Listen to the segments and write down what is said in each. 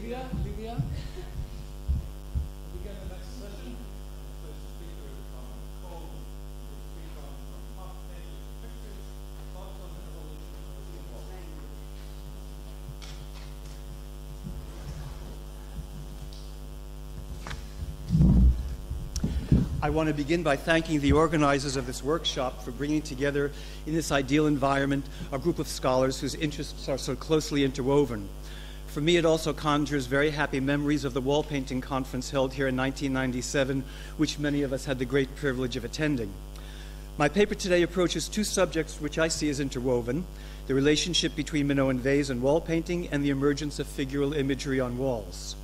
Livia. Livia. Begin the next session. The first speaker is Cole, who will speak on from half-painted pictures, thoughts on the evolution of the wall. I want to begin by thanking the organizers of this workshop for bringing together in this ideal environment a group of scholars whose interests are so closely interwoven. For me, it also conjures very happy memories of the wall painting conference held here in 1997, which many of us had the great privilege of attending. My paper today approaches two subjects which I see as interwoven: the relationship between Minoan vase and wall painting and the emergence of figural imagery on walls.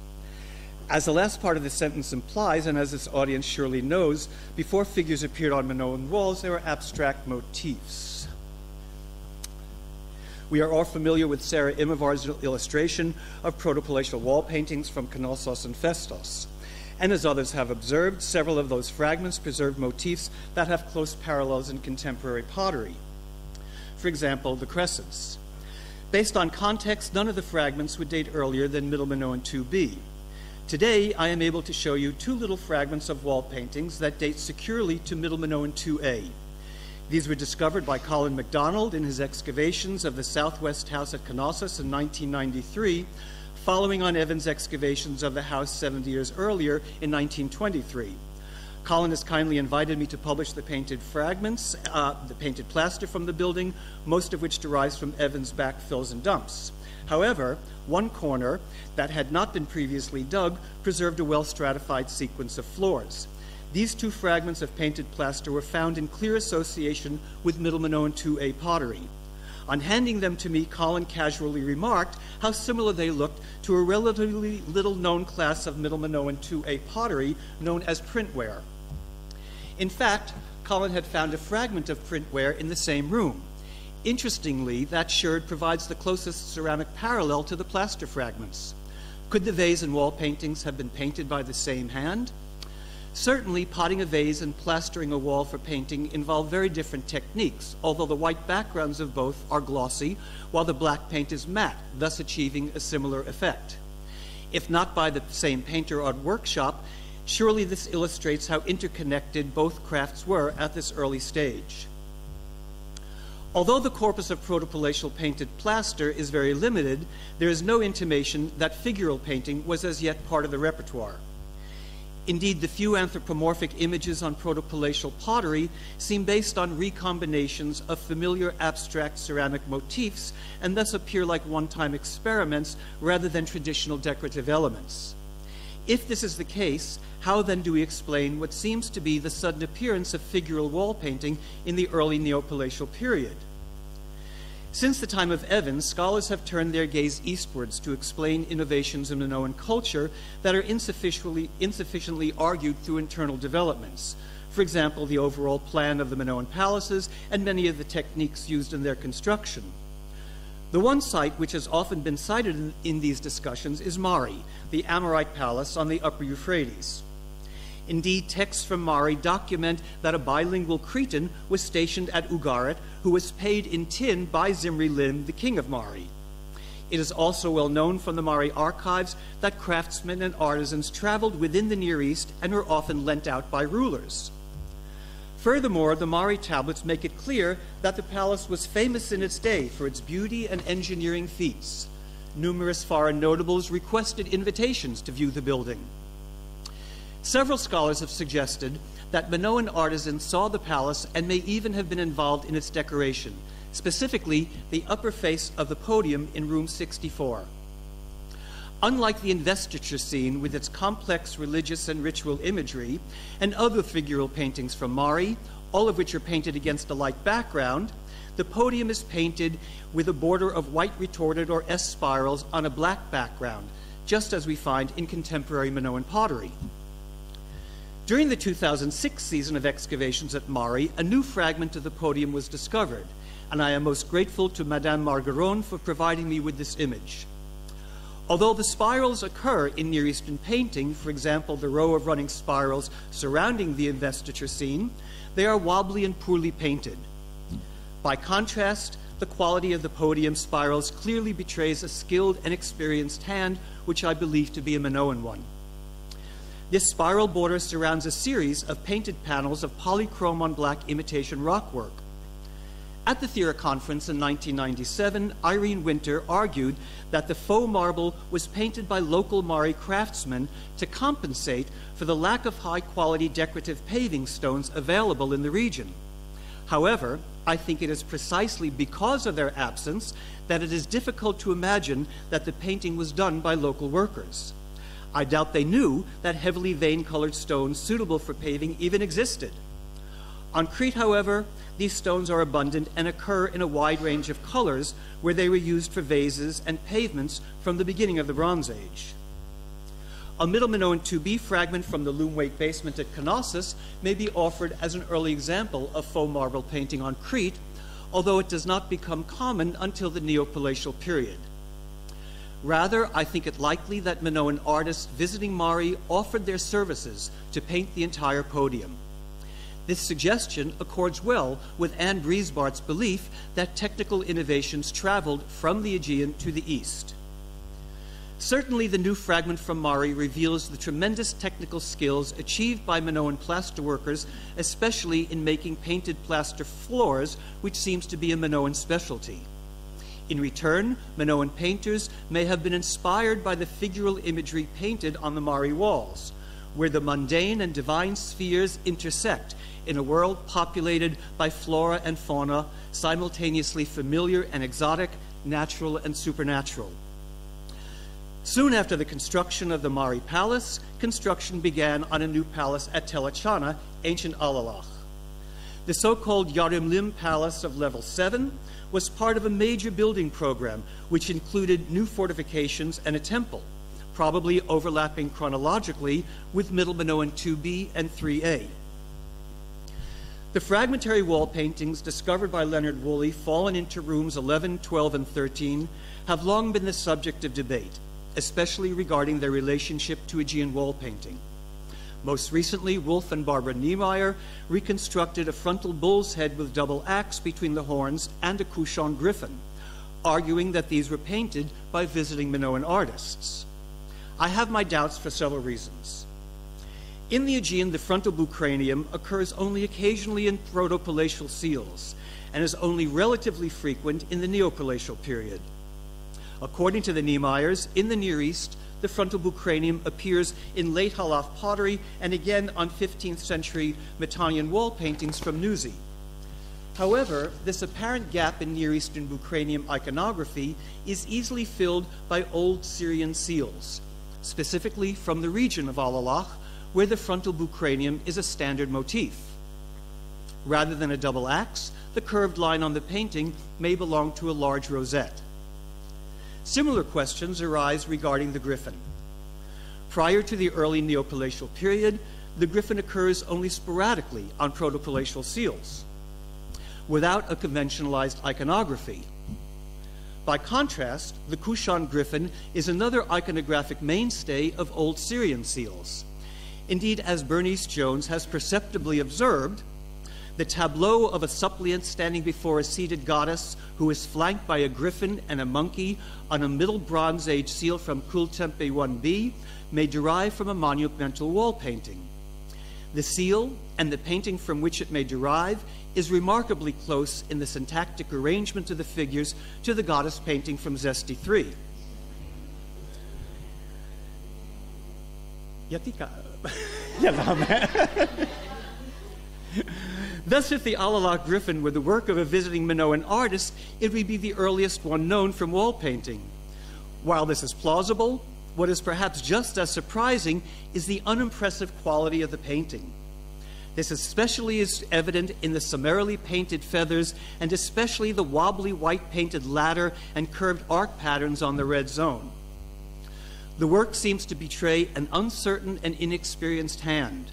As the last part of the sentence implies, and as this audience surely knows, before figures appeared on Minoan walls, they were abstract motifs. We are all familiar with Sarah Imovar's illustration of protopalatial wall paintings from Knossos and Festos. And as others have observed, several of those fragments preserve motifs that have close parallels in contemporary pottery. For example, the crescents. Based on context, none of the fragments would date earlier than Middle Minoan 2b. Today, I am able to show you two little fragments of wall paintings that date securely to Middle Minoan 2a. These were discovered by Colin MacDonald in his excavations of the Southwest House at Knossos in 1993, following on Evan's excavations of the house 70 years earlier in 1923. Colin has kindly invited me to publish the painted fragments, the painted plaster from the building, most of which derives from Evan's backfills and dumps. However, one corner that had not been previously dug preserved a well-stratified sequence of floors. These two fragments of painted plaster were found in clear association with Middle Minoan 2a pottery. On handing them to me, Colin casually remarked how similar they looked to a relatively little-known class of Middle Minoan 2a pottery known as printware. In fact, Colin had found a fragment of printware in the same room. Interestingly, that sherd provides the closest ceramic parallel to the plaster fragments. Could the vase and wall paintings have been painted by the same hand? Certainly, potting a vase and plastering a wall for painting involve very different techniques, although the white backgrounds of both are glossy, while the black paint is matte, thus achieving a similar effect. If not by the same painter or workshop, surely this illustrates how interconnected both crafts were at this early stage. Although the corpus of protopalatial painted plaster is very limited, there is no intimation that figural painting was as yet part of the repertoire. Indeed, the few anthropomorphic images on protopalatial pottery seem based on recombinations of familiar abstract ceramic motifs and thus appear like one-time experiments rather than traditional decorative elements. If this is the case, how then do we explain what seems to be the sudden appearance of figural wall painting in the early Neopalatial period? Since the time of Evan, scholars have turned their gaze eastwards to explain innovations in Minoan culture that are insufficiently argued through internal developments. For example, the overall plan of the Minoan palaces and many of the techniques used in their construction. The one site which has often been cited in these discussions is Mari, the Amorite palace on the upper Euphrates. Indeed, texts from Mari document that a bilingual Cretan was stationed at Ugarit, who was paid in tin by Zimri Lim, the king of Mari. It is also well known from the Mari archives that craftsmen and artisans traveled within the Near East and were often lent out by rulers. Furthermore, the Mari tablets make it clear that the palace was famous in its day for its beauty and engineering feats. Numerous foreign notables requested invitations to view the building. Several scholars have suggested that Minoan artisans saw the palace and may even have been involved in its decoration, specifically the upper face of the podium in room 64. Unlike the investiture scene with its complex religious and ritual imagery and other figural paintings from Mari, all of which are painted against a light background, the podium is painted with a border of white retorted or S spirals on a black background, just as we find in contemporary Minoan pottery. During the 2006 season of excavations at Mari, a new fragment of the podium was discovered, and I am most grateful to Madame Margaron for providing me with this image. Although the spirals occur in Near Eastern painting, for example, the row of running spirals surrounding the investiture scene, they are wobbly and poorly painted. By contrast, the quality of the podium spirals clearly betrays a skilled and experienced hand, which I believe to be a Minoan one. This spiral border surrounds a series of painted panels of polychrome on black imitation rockwork. At the Thera conference in 1997, Irene Winter argued that the faux marble was painted by local Mari craftsmen to compensate for the lack of high-quality decorative paving stones available in the region. However, I think it is precisely because of their absence that it is difficult to imagine that the painting was done by local workers. I doubt they knew that heavily vein-colored stones suitable for paving even existed. On Crete, however, these stones are abundant and occur in a wide range of colors where they were used for vases and pavements from the beginning of the Bronze Age. A Middle Minoan 2B fragment from the loom-weight basement at Knossos may be offered as an early example of faux marble painting on Crete, although it does not become common until the Neopalatial period. Rather, I think it likely that Minoan artists visiting Mari offered their services to paint the entire podium. This suggestion accords well with Anne Briesbart's belief that technical innovations traveled from the Aegean to the east. Certainly, the new fragment from Mari reveals the tremendous technical skills achieved by Minoan plasterworkers, especially in making painted plaster floors, which seems to be a Minoan specialty. In return, Minoan painters may have been inspired by the figural imagery painted on the Mari walls, where the mundane and divine spheres intersect in a world populated by flora and fauna, simultaneously familiar and exotic, natural and supernatural. Soon after the construction of the Mari Palace, construction began on a new palace at Tel Echana, ancient Alalach. The so-called Yarimlim Palace of Level 7 was part of a major building program which included new fortifications and a temple, probably overlapping chronologically with Middle Minoan 2B and 3A. The fragmentary wall paintings discovered by Leonard Woolley, fallen into rooms 11, 12, and 13, have long been the subject of debate, especially regarding their relationship to Aegean wall painting. Most recently, Wolf and Barbara Niemeyer reconstructed a frontal bull's head with double axe between the horns and a couchant griffin, arguing that these were painted by visiting Minoan artists. I have my doubts for several reasons. In the Aegean, the frontal bucranium occurs only occasionally in protopalatial seals and is only relatively frequent in the Neopalatial period. According to the Niemeyers, in the Near East, the frontal bucranium appears in late Halaf pottery and again on 15th century Mitannian wall paintings from Nuzi. However, this apparent gap in Near Eastern bucranium iconography is easily filled by old Syrian seals, specifically from the region of Alalach, where the frontal bucranium is a standard motif. Rather than a double axe, the curved line on the painting may belong to a large rosette. Similar questions arise regarding the griffin. Prior to the early Neopalatial period, the griffin occurs only sporadically on protopalatial seals, without a conventionalized iconography. By contrast, the couchant griffin is another iconographic mainstay of old Syrian seals. Indeed, as Bernice Jones has perceptibly observed, the tableau of a suppliant standing before a seated goddess who is flanked by a griffin and a monkey on a Middle Bronze Age seal from Kultempe 1B may derive from a monumental wall painting. The seal, and the painting from which it may derive, is remarkably close in the syntactic arrangement of the figures to the goddess painting from Zesti 3. Thus, if the Alalach griffin were the work of a visiting Minoan artist, it would be the earliest one known from wall painting. While this is plausible, what is perhaps just as surprising is the unimpressive quality of the painting. This especially is evident in the summarily painted feathers and especially the wobbly white painted ladder and curved arc patterns on the red zone. The work seems to betray an uncertain and inexperienced hand.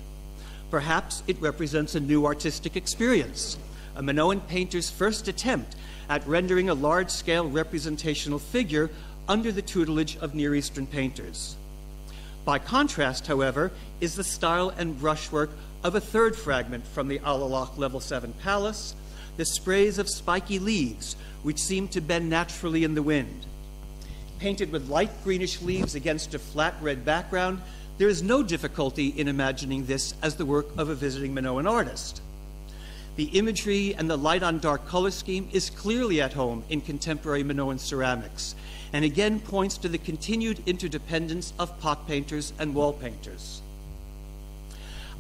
Perhaps it represents a new artistic experience, a Minoan painter's first attempt at rendering a large-scale representational figure under the tutelage of Near Eastern painters. By contrast, however, is the style and brushwork of a third fragment from the Alalach Level 7 Palace, the sprays of spiky leaves, which seem to bend naturally in the wind. Painted with light greenish leaves against a flat red background, there is no difficulty in imagining this as the work of a visiting Minoan artist. The imagery and the light on dark color scheme is clearly at home in contemporary Minoan ceramics, and again points to the continued interdependence of pot painters and wall painters.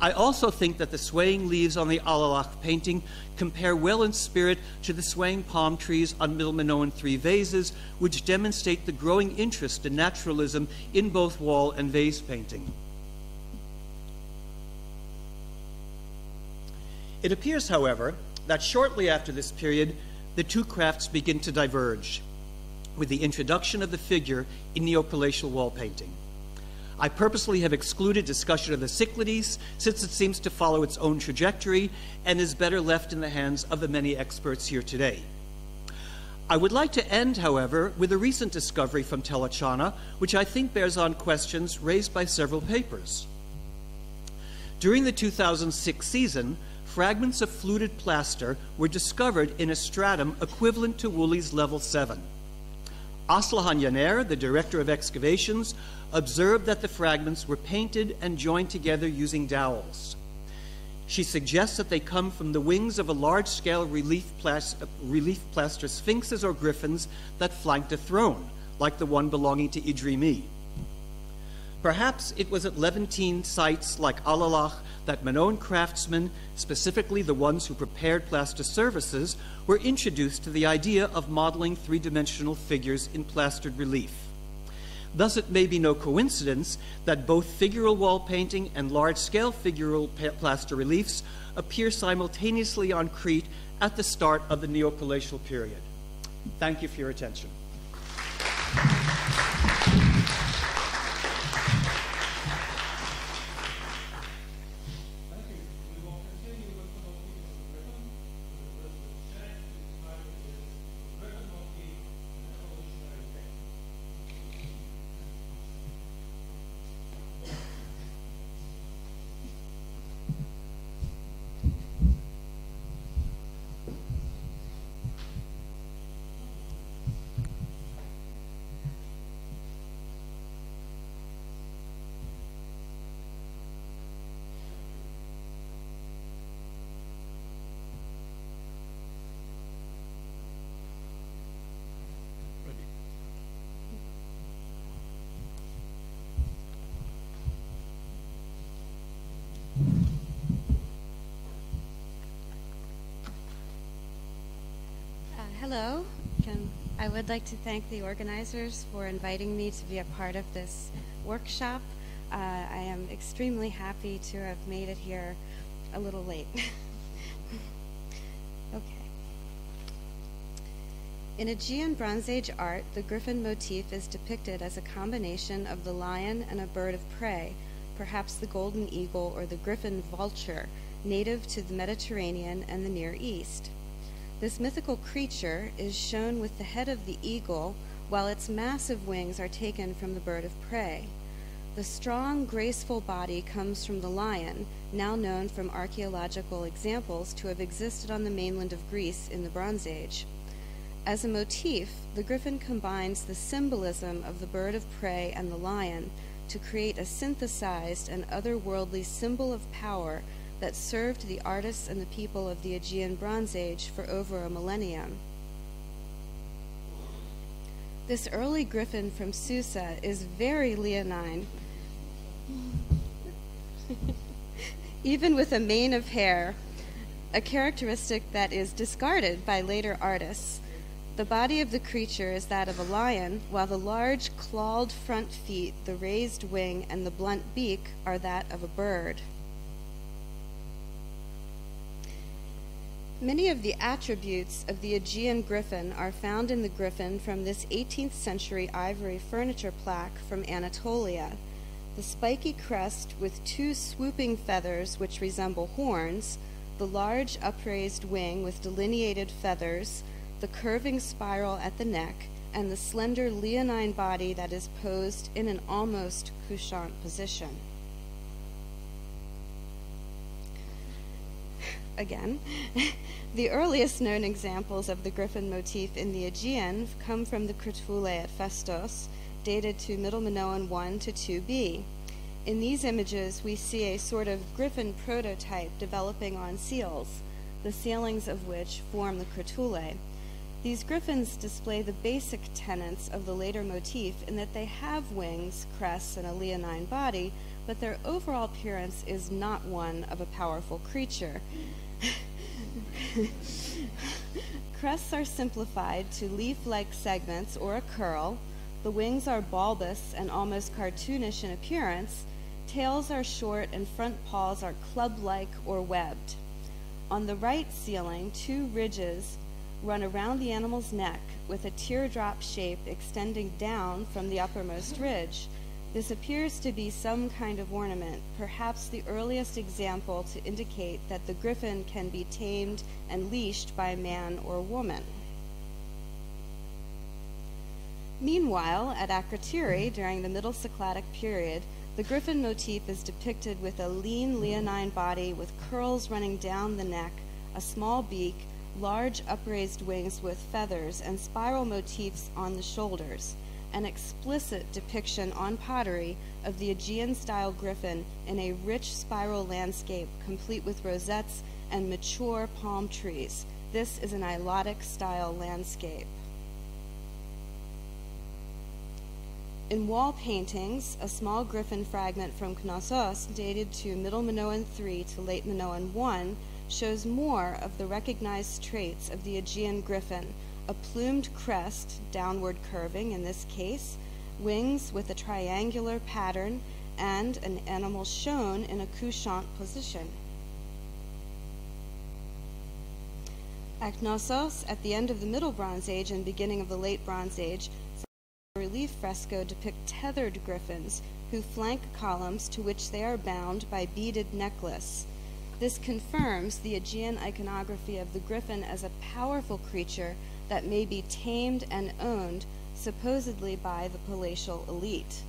I also think that the swaying leaves on the Alalach painting compare well in spirit to the swaying palm trees on Middle Minoan III vases, which demonstrate the growing interest in naturalism in both wall and vase painting. It appears, however, that shortly after this period, the two crafts begin to diverge, with the introduction of the figure in neopalatial wall painting. I purposely have excluded discussion of the Cyclades, since it seems to follow its own trajectory and is better left in the hands of the many experts here today. I would like to end, however, with a recent discovery from Telachana, which I think bears on questions raised by several papers. During the 2006 season, fragments of fluted plaster were discovered in a stratum equivalent to Woolley's level 7. Aslihan Yaner, the director of excavations, observed that the fragments were painted and joined together using dowels. She suggests that they come from the wings of a large-scale relief plaster sphinxes or griffins that flanked a throne, like the one belonging to Idrimi. Perhaps it was at Levantine sites like Alalach that Minoan craftsmen, specifically the ones who prepared plaster surfaces, were introduced to the idea of modeling three-dimensional figures in plastered relief. Thus, it may be no coincidence that both figural wall painting and large-scale figural plaster reliefs appear simultaneously on Crete at the start of the Neopalatial period. Thank you for your attention. Hello. I would like to thank the organizers for inviting me to be a part of this workshop. I am extremely happy to have made it here a little late. Okay. In Aegean Bronze Age art, the griffin motif is depicted as a combination of the lion and a bird of prey, perhaps the golden eagle or the griffin vulture, native to the Mediterranean and the Near East. This mythical creature is shown with the head of the eagle, while its massive wings are taken from the bird of prey. The strong, graceful body comes from the lion, now known from archaeological examples to have existed on the mainland of Greece in the Bronze Age. As a motif, the griffin combines the symbolism of the bird of prey and the lion to create a synthesized and otherworldly symbol of power that served the artists and the people of the Aegean Bronze Age for over a millennium. This early griffin from Susa is very leonine, even with a mane of hair, a characteristic that is discarded by later artists. The body of the creature is that of a lion, while the large clawed front feet, the raised wing, and the blunt beak are that of a bird. Many of the attributes of the Aegean griffin are found in the griffin from this 18th century ivory furniture plaque from Anatolia. The spiky crest with two swooping feathers which resemble horns, the large upraised wing with delineated feathers, the curving spiral at the neck, and the slender leonine body that is posed in an almost couchant position. again. The earliest known examples of the griffin motif in the Aegean come from the Kritoulé at Phaistos, dated to Middle Minoan 1 to 2b. In these images, we see a sort of griffin prototype developing on seals, the sealings of which form the Kritoulé. These griffins display the basic tenets of the later motif in that they have wings, crests, and a leonine body, but their overall appearance is not one of a powerful creature. Crests are simplified to leaf-like segments or a curl. The wings are bulbous and almost cartoonish in appearance. Tails are short and front paws are club-like or webbed. On the right ceiling, two ridges run around the animal's neck with a teardrop shape extending down from the uppermost ridge. This appears to be some kind of ornament, perhaps the earliest example to indicate that the griffin can be tamed and leashed by man or woman. Meanwhile, at Akrotiri, during the Middle Cycladic period, the griffin motif is depicted with a lean leonine body with curls running down the neck, a small beak, large upraised wings with feathers, and spiral motifs on the shoulders. An explicit depiction on pottery of the Aegean-style griffin in a rich spiral landscape complete with rosettes and mature palm trees. This is an Ilotic-style landscape. In wall paintings, a small griffin fragment from Knossos, dated to Middle Minoan 3 to Late Minoan 1, shows more of the recognized traits of the Aegean griffin: a plumed crest, downward curving in this case, wings with a triangular pattern, and an animal shown in a couchant position. At Knossos, at the end of the Middle Bronze Age and beginning of the Late Bronze Age, relief fresco depict tethered griffins who flank columns to which they are bound by beaded necklace. This confirms the Aegean iconography of the griffin as a powerful creature that may be tamed and owned, supposedly by the palatial elite.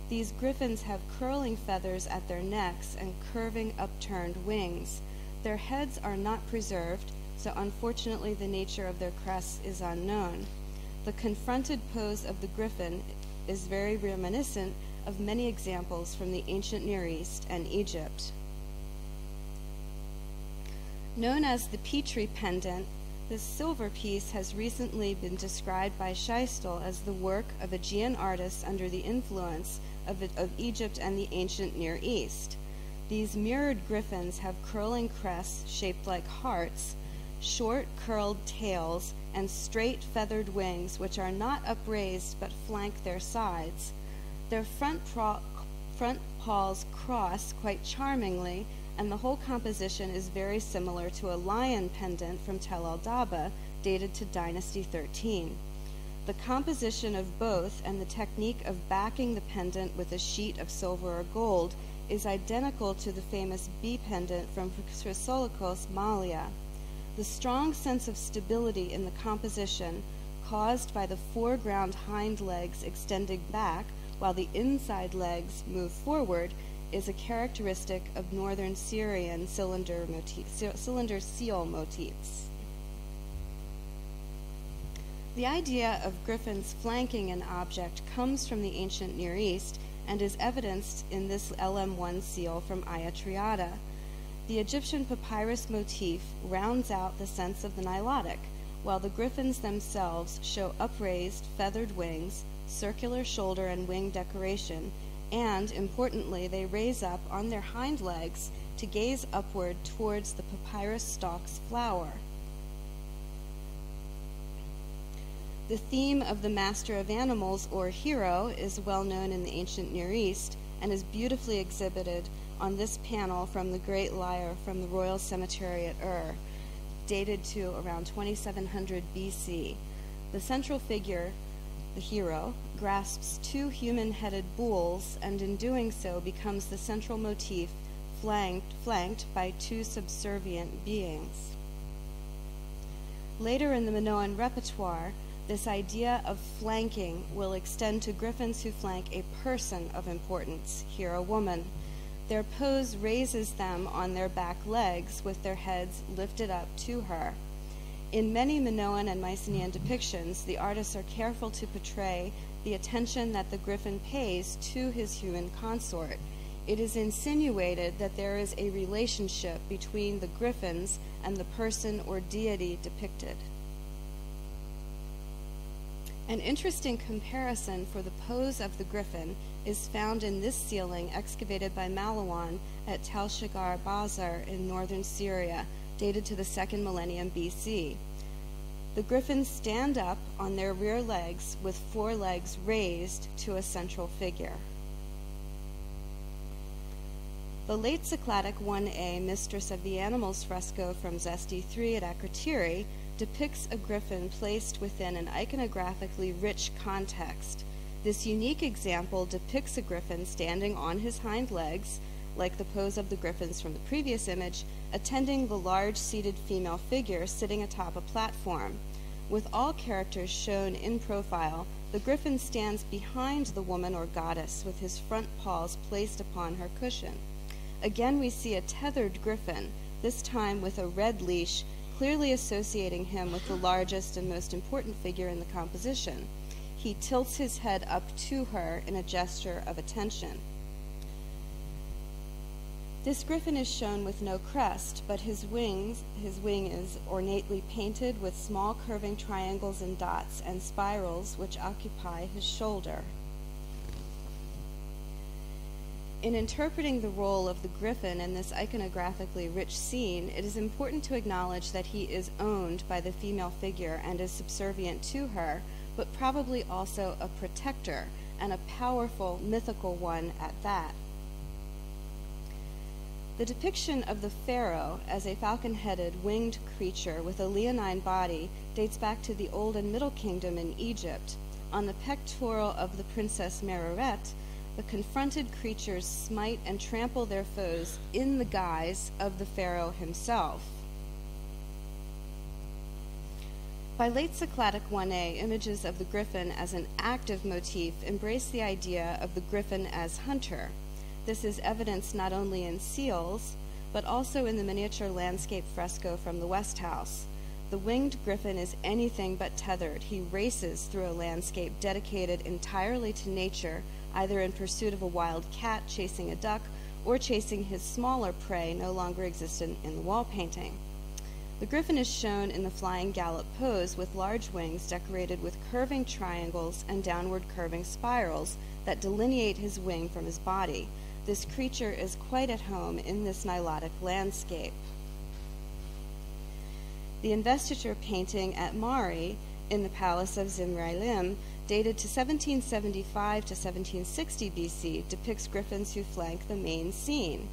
These griffins have curling feathers at their necks and curving upturned wings. Their heads are not preserved, so unfortunately the nature of their crests is unknown. The confronted pose of the griffin is very reminiscent of many examples from the ancient Near East and Egypt. Known as the Petri pendant, this silver piece has recently been described by Scheistel as the work of Aegean artists under the influence of Egypt and the ancient Near East. These mirrored griffins have curling crests shaped like hearts, short curled tails, and straight feathered wings which are not upraised but flank their sides. Their front paws cross quite charmingly, and the whole composition is very similar to a lion pendant from Tel el-Daba, dated to Dynasty 13. The composition of both and the technique of backing the pendant with a sheet of silver or gold is identical to the famous bee pendant from Chrysolikos Malia. The strong sense of stability in the composition, caused by the foreground hind legs extending back while the inside legs move forward, is a characteristic of northern Syrian cylinder seal motifs. The idea of griffins flanking an object comes from the ancient Near East and is evidenced in this LM1 seal from Ayatriata. The Egyptian papyrus motif rounds out the sense of the Nilotic, while the griffins themselves show upraised, feathered wings, circular shoulder and wing decoration, and, importantly, they raise up on their hind legs to gaze upward towards the papyrus stalk's flower. The theme of the master of animals, or hero, is well known in the ancient Near East and is beautifully exhibited on this panel from the Great Lyre from the Royal Cemetery at Ur, dated to around 2700 BC. The central figure, the hero, grasps two human-headed bulls, and in doing so becomes the central motif, flanked by two subservient beings. Later in the Minoan repertoire, this idea of flanking will extend to griffins who flank a person of importance, here a woman. Their pose raises them on their back legs with their heads lifted up to her. In many Minoan and Mycenaean depictions, the artists are careful to portray the attention that the griffin pays to his human consort. It is insinuated that there is a relationship between the griffins and the person or deity depicted. An interesting comparison for the pose of the griffin is found in this ceiling excavated by Malawan at Tel Shigar Bazar in northern Syria, dated to the 2nd millennium BC. The griffins stand up on their rear legs with 4 legs raised to a central figure. The late Cycladic 1a Mistress of the Animals fresco from Zesti 3 at Akrotiri depicts a griffin placed within an iconographically rich context. This unique example depicts a griffin standing on his hind legs, like the pose of the griffins from the previous image, attending the large seated female figure sitting atop a platform. With all characters shown in profile, the griffin stands behind the woman or goddess with his front paws placed upon her cushion. Again, we see a tethered griffin, this time with a red leash, clearly associating him with the largest and most important figure in the composition. He tilts his head up to her in a gesture of attention. This griffin is shown with no crest, but his wing is ornately painted with small curving triangles and dots and spirals which occupy his shoulder. In interpreting the role of the griffin in this iconographically rich scene, it is important to acknowledge that he is owned by the female figure and is subservient to her, but probably also a protector, and a powerful mythical one at that. The depiction of the pharaoh as a falcon-headed winged creature with a leonine body dates back to the Old and Middle Kingdom in Egypt. On the pectoral of the princess Mereret, the confronted creatures smite and trample their foes in the guise of the pharaoh himself. By late Cycladic 1a, images of the griffin as an active motif embrace the idea of the griffin as hunter. This is evidenced not only in seals, but also in the miniature landscape fresco from the West House. The winged griffin is anything but tethered. He races through a landscape dedicated entirely to nature, either in pursuit of a wild cat chasing a duck or chasing his smaller prey no longer existent in the wall painting. The griffin is shown in the flying gallop pose with large wings decorated with curving triangles and downward curving spirals that delineate his wing from his body. This creature is quite at home in this Nilotic landscape. The investiture painting at Mari in the palace of Zimri-Lim, dated to 1775 to 1760 BC, depicts griffins who flank the main scene.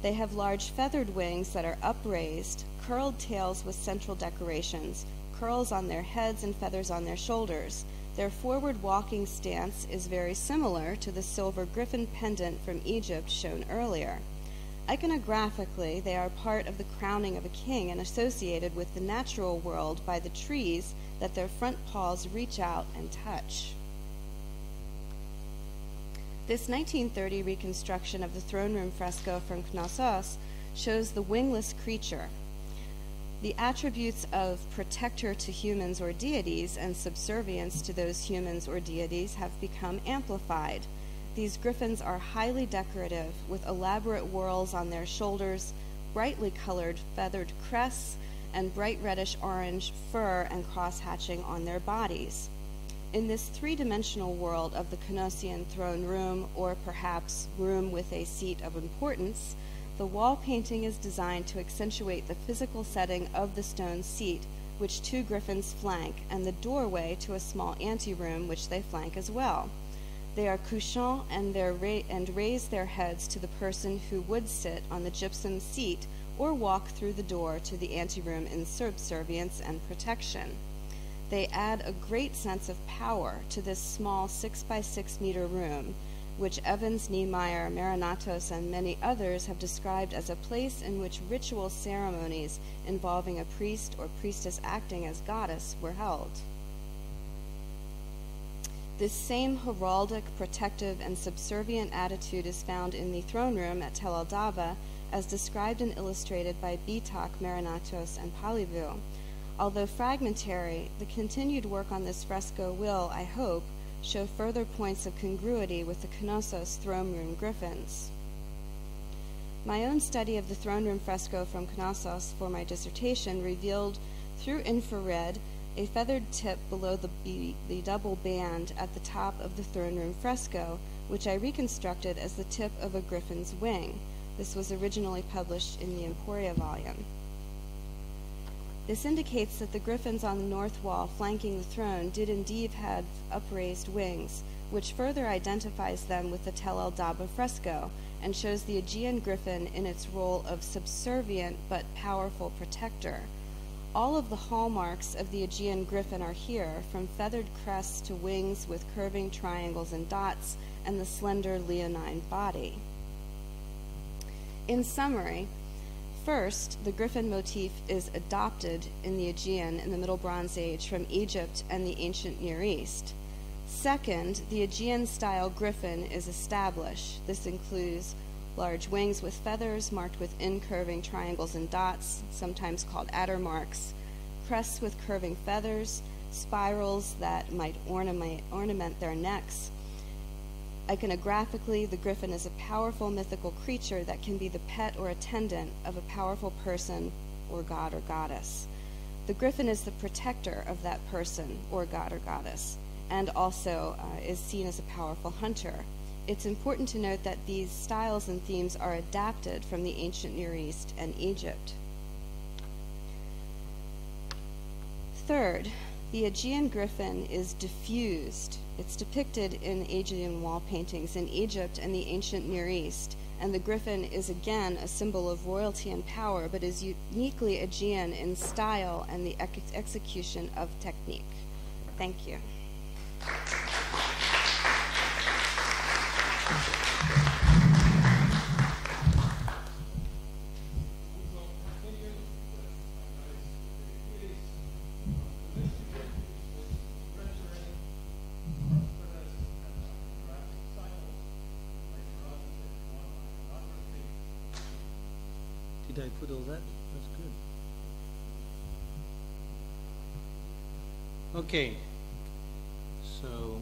They have large feathered wings that are upraised, curled tails with central decorations, curls on their heads and feathers on their shoulders. Their forward walking stance is very similar to the silver griffin pendant from Egypt shown earlier. Iconographically, they are part of the crowning of a king and associated with the natural world by the trees that their front paws reach out and touch. This 1930 reconstruction of the throne room fresco from Knossos shows the wingless creature. The attributes of protector to humans or deities and subservience to those humans or deities have become amplified. These griffins are highly decorative, with elaborate whorls on their shoulders, brightly colored feathered crests, and bright reddish-orange fur and cross-hatching on their bodies. In this three-dimensional world of the Cnossian throne room, or perhaps room with a seat of importance, the wall painting is designed to accentuate the physical setting of the stone seat, which two griffins flank, and the doorway to a small anteroom, which they flank as well. They are couchant and raise their heads to the person who would sit on the gypsum seat or walk through the door to the anteroom in subservience and protection. They add a great sense of power to this small 6 by 6 meter room, which Evans, Niemeyer, Marinatos, and many others have described as a place in which ritual ceremonies involving a priest or priestess acting as goddess were held. This same heraldic, protective, and subservient attitude is found in the throne room at Tel el-Dava, as described and illustrated by Bitak, Marinatos, and Polyvu. Although fragmentary, the continued work on this fresco will, I hope, show further points of congruity with the Knossos throne room griffins. My own study of the throne room fresco from Knossos for my dissertation revealed through infrared a feathered tip below the double band at the top of the throne room fresco, which I reconstructed as the tip of a griffin's wing. This was originally published in the Emporia volume. This indicates that the griffins on the north wall flanking the throne did indeed have upraised wings, which further identifies them with the Tel el-Dava fresco and shows the Aegean griffin in its role of subservient but powerful protector. All of the hallmarks of the Aegean griffin are here, from feathered crests to wings with curving triangles and dots, and the slender leonine body. In summary, first, the griffin motif is adopted in the Aegean in the Middle Bronze Age from Egypt and the ancient Near East. Second, the Aegean-style griffin is established. This includes large wings with feathers marked with incurving triangles and dots, sometimes called adder marks, crests with curving feathers, spirals that might ornament their necks. Iconographically, the griffin is a powerful mythical creature that can be the pet or attendant of a powerful person or god or goddess. The griffin is the protector of that person or god or goddess, and also is seen as a powerful hunter. It's important to note that these styles and themes are adapted from the ancient Near East and Egypt. Third, the Aegean griffin is diffused. It's depicted in Aegean wall paintings in Egypt and the ancient Near East, and the griffin is again a symbol of royalty and power, but is uniquely Aegean in style and the execution of technique. Thank you. Did I put all that? That's good. Okay, so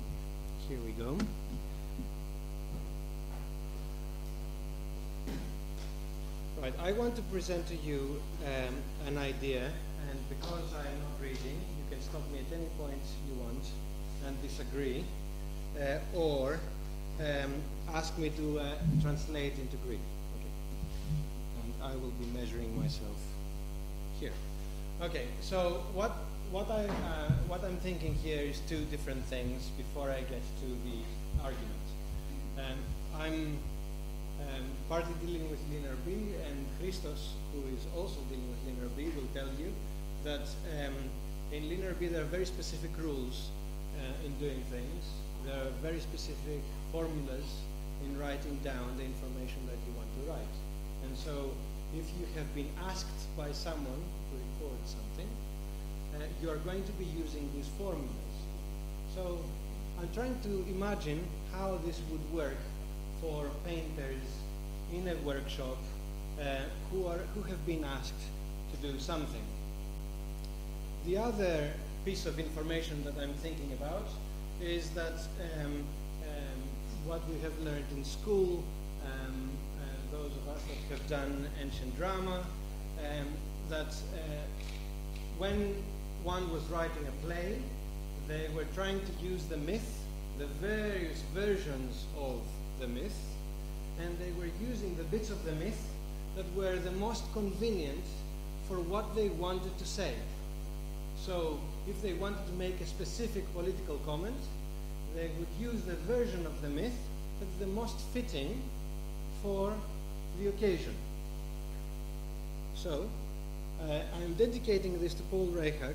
here we go. Right, I want to present to you an idea, and because I'm not reading, you can stop me at any point you want and disagree, or ask me to translate into Greek. I will be measuring myself here. Okay, so what I'm thinking here is two different things before I get to the argument. I'm partly dealing with linear B, and Christos, who is also dealing with linear B, will tell you that in linear B there are very specific rules in doing things. There are very specific formulas in writing down the information that you want to write. And so if you have been asked by someone to record something, you are going to be using these formulas. So I'm trying to imagine how this would work for painters in a workshop who have been asked to do something. The other piece of information that I'm thinking about is that what we have learned in school, those of us that have done ancient drama, that when one was writing a play, they were trying to use the myth, the various versions of the myth, and they were using the bits of the myth that were the most convenient for what they wanted to say. So if they wanted to make a specific political comment, they would use the version of the myth that's the most fitting for the occasion. So I'm dedicating this to Paul Reichach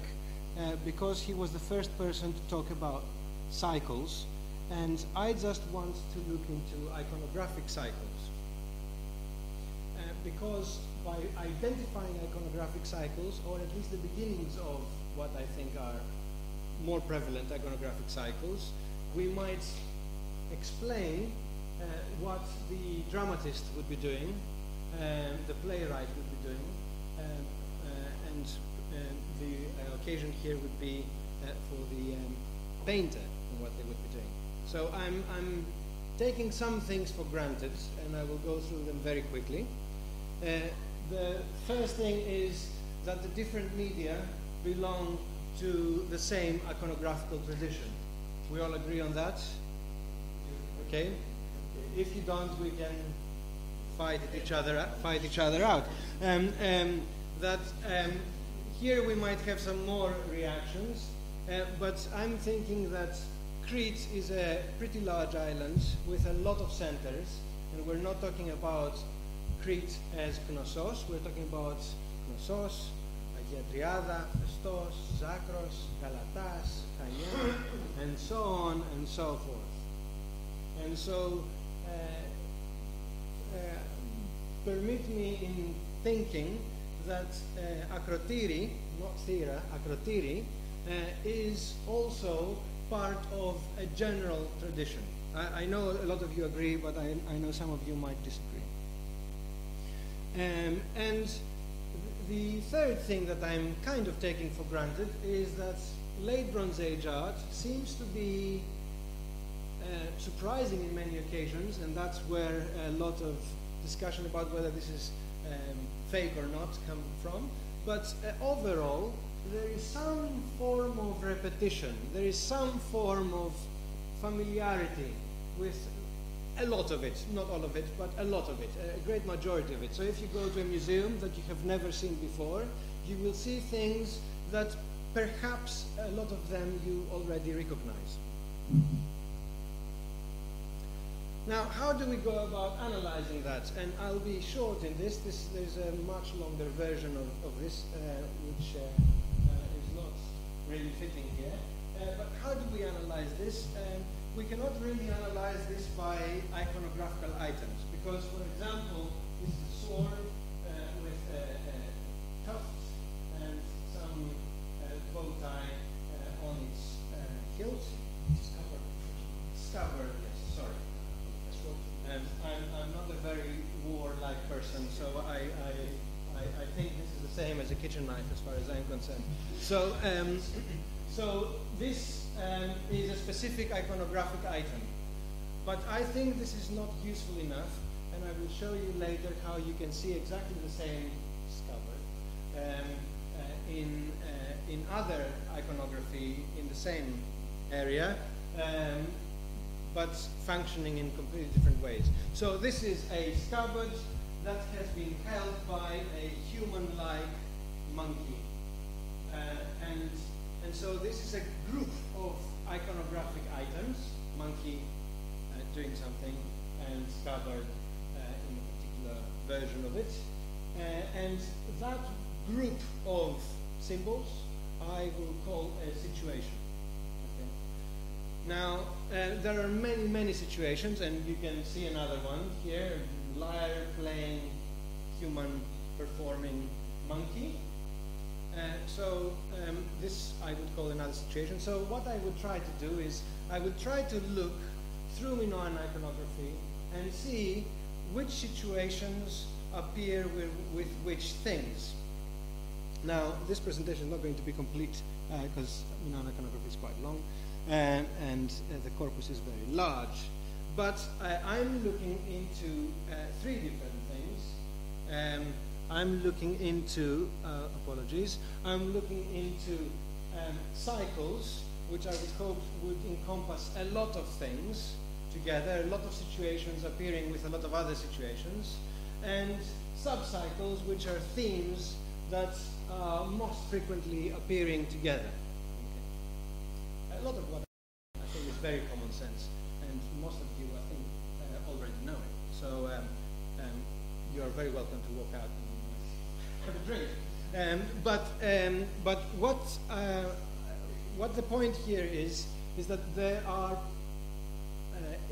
because he was the first person to talk about cycles, and I just want to look into iconographic cycles. Because by identifying iconographic cycles, or at least the beginnings of what I think are more prevalent iconographic cycles, we might explain what the dramatist would be doing, the playwright would be doing, and the occasion here would be for the painter and what they would be doing. So I'm taking some things for granted, and I will go through them very quickly. The first thing is that the different media belong to the same iconographical tradition. We all agree on that? Okay? If you don't, we can fight each other out. Here we might have some more reactions, but I'm thinking that Crete is a pretty large island with a lot of centers, and we're not talking about Crete as Knossos, we're talking about Knossos, Aggiatriada, Festos, Zakros, Galatas, Chania, and so on and so forth. And so, permit me in thinking that Akrotiri, not Thera, Akrotiri, is also part of a general tradition. I know a lot of you agree, but I know some of you might disagree. And the third thing that I'm kind of taking for granted is that late Bronze Age art seems to be surprising in many occasions, and that's where a lot of discussion about whether this is fake or not come from. But overall, there is some form of repetition. There is some form of familiarity with a lot of it, not all of it, but a lot of it, a great majority of it. So if you go to a museum that you have never seen before, you will see things that perhaps a lot of them you already recognize. Now, how do we go about analyzing that? And I'll be short in this. There's a much longer version of this, which is not really fitting here. But how do we analyze this? We cannot really analyze this by iconographical items, because, for example, this is a sword with a tuft and some bow tie on its hilt. Scabbard, yes, sorry. I'm not a very warlike person, so I think this is the same as a kitchen knife as far as I'm concerned. So, so this is a specific iconographic item, but I think this is not useful enough, and I will show you later how you can see exactly the same scabbard in other iconography in the same area. But functioning in completely different ways. So this is a scabbard that has been held by a human-like monkey. And so this is a group of iconographic items, monkey doing something, and scabbard in a particular version of it. And that group of symbols I will call a situation. Now, there are many, many situations, and you can see another one here, lyre playing, human performing monkey. So this I would call another situation. So what I would try to do is, I would try to look through Minoan iconography and see which situations appear with which things. Now, this presentation is not going to be complete because Minoan iconography is quite long. And the corpus is very large. But I'm looking into three different things. I'm looking into, apologies, I'm looking into cycles, which I would hope would encompass a lot of things together, a lot of situations appearing with a lot of other situations, and subcycles, which are themes that are most frequently appearing together. A lot of what I think is very common sense, and most of you, I think, already know it. So you are very welcome to walk out and have a drink. But what the point here is that there are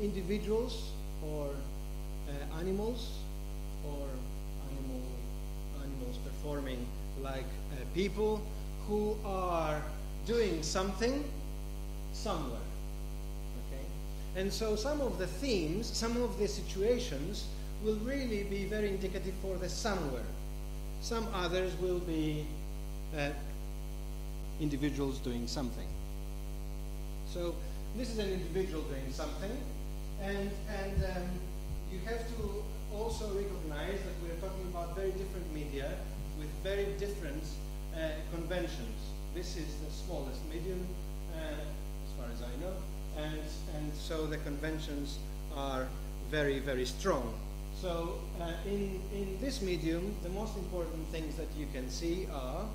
individuals or animals or animals performing like people who are doing something somewhere. Okay? And so some of the themes, some of the situations will really be very indicative for the somewhere. Some others will be individuals doing something. So this is an individual doing something, and you have to also recognize that we're talking about very different media with very different conventions. This is the smallest medium, as far as I know, and so the conventions are very, very strong. So in this medium, the most important things that you can see are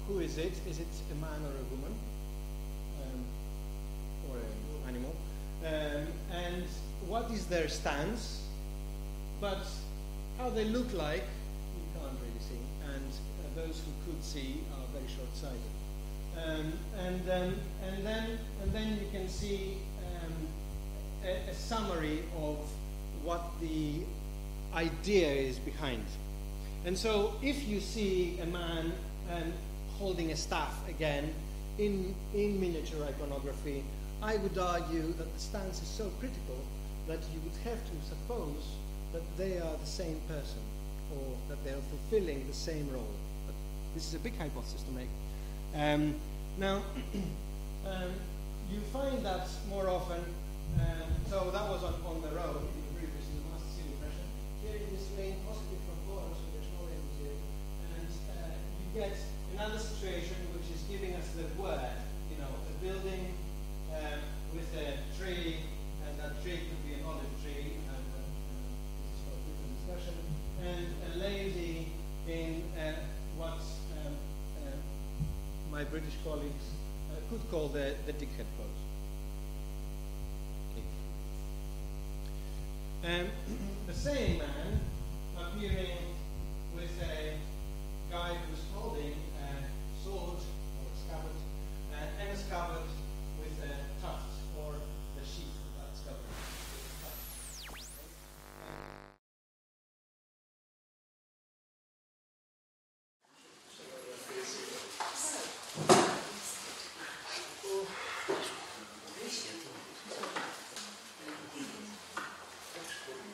who is it? Is it a man or a woman? Or an animal? And what is their stance? But how they look like, you can't really see. And those who could see are very short-sighted. And then you can see a summary of what the idea is behind. And so if you see a man holding a staff again in miniature iconography, I would argue that the stance is so critical that you would have to suppose that they are the same person, or that they are fulfilling the same role. But this is a big hypothesis to make. Now, you find that more often, so that was on the road in the previous, you must see the impression. Here in this lane, possibly from Thora, so there's no labels here, and you get another situation which is giving us the word, you know, a building with a tree, and that tree could be an olive tree, and this is for a different discussion, and a lady in what my British colleagues could call the dickhead pose. The same man appearing with a guy who's holding a sword or a scabbard, and a scabbard with a tuft, or the sheath of that scabbard with a tuft.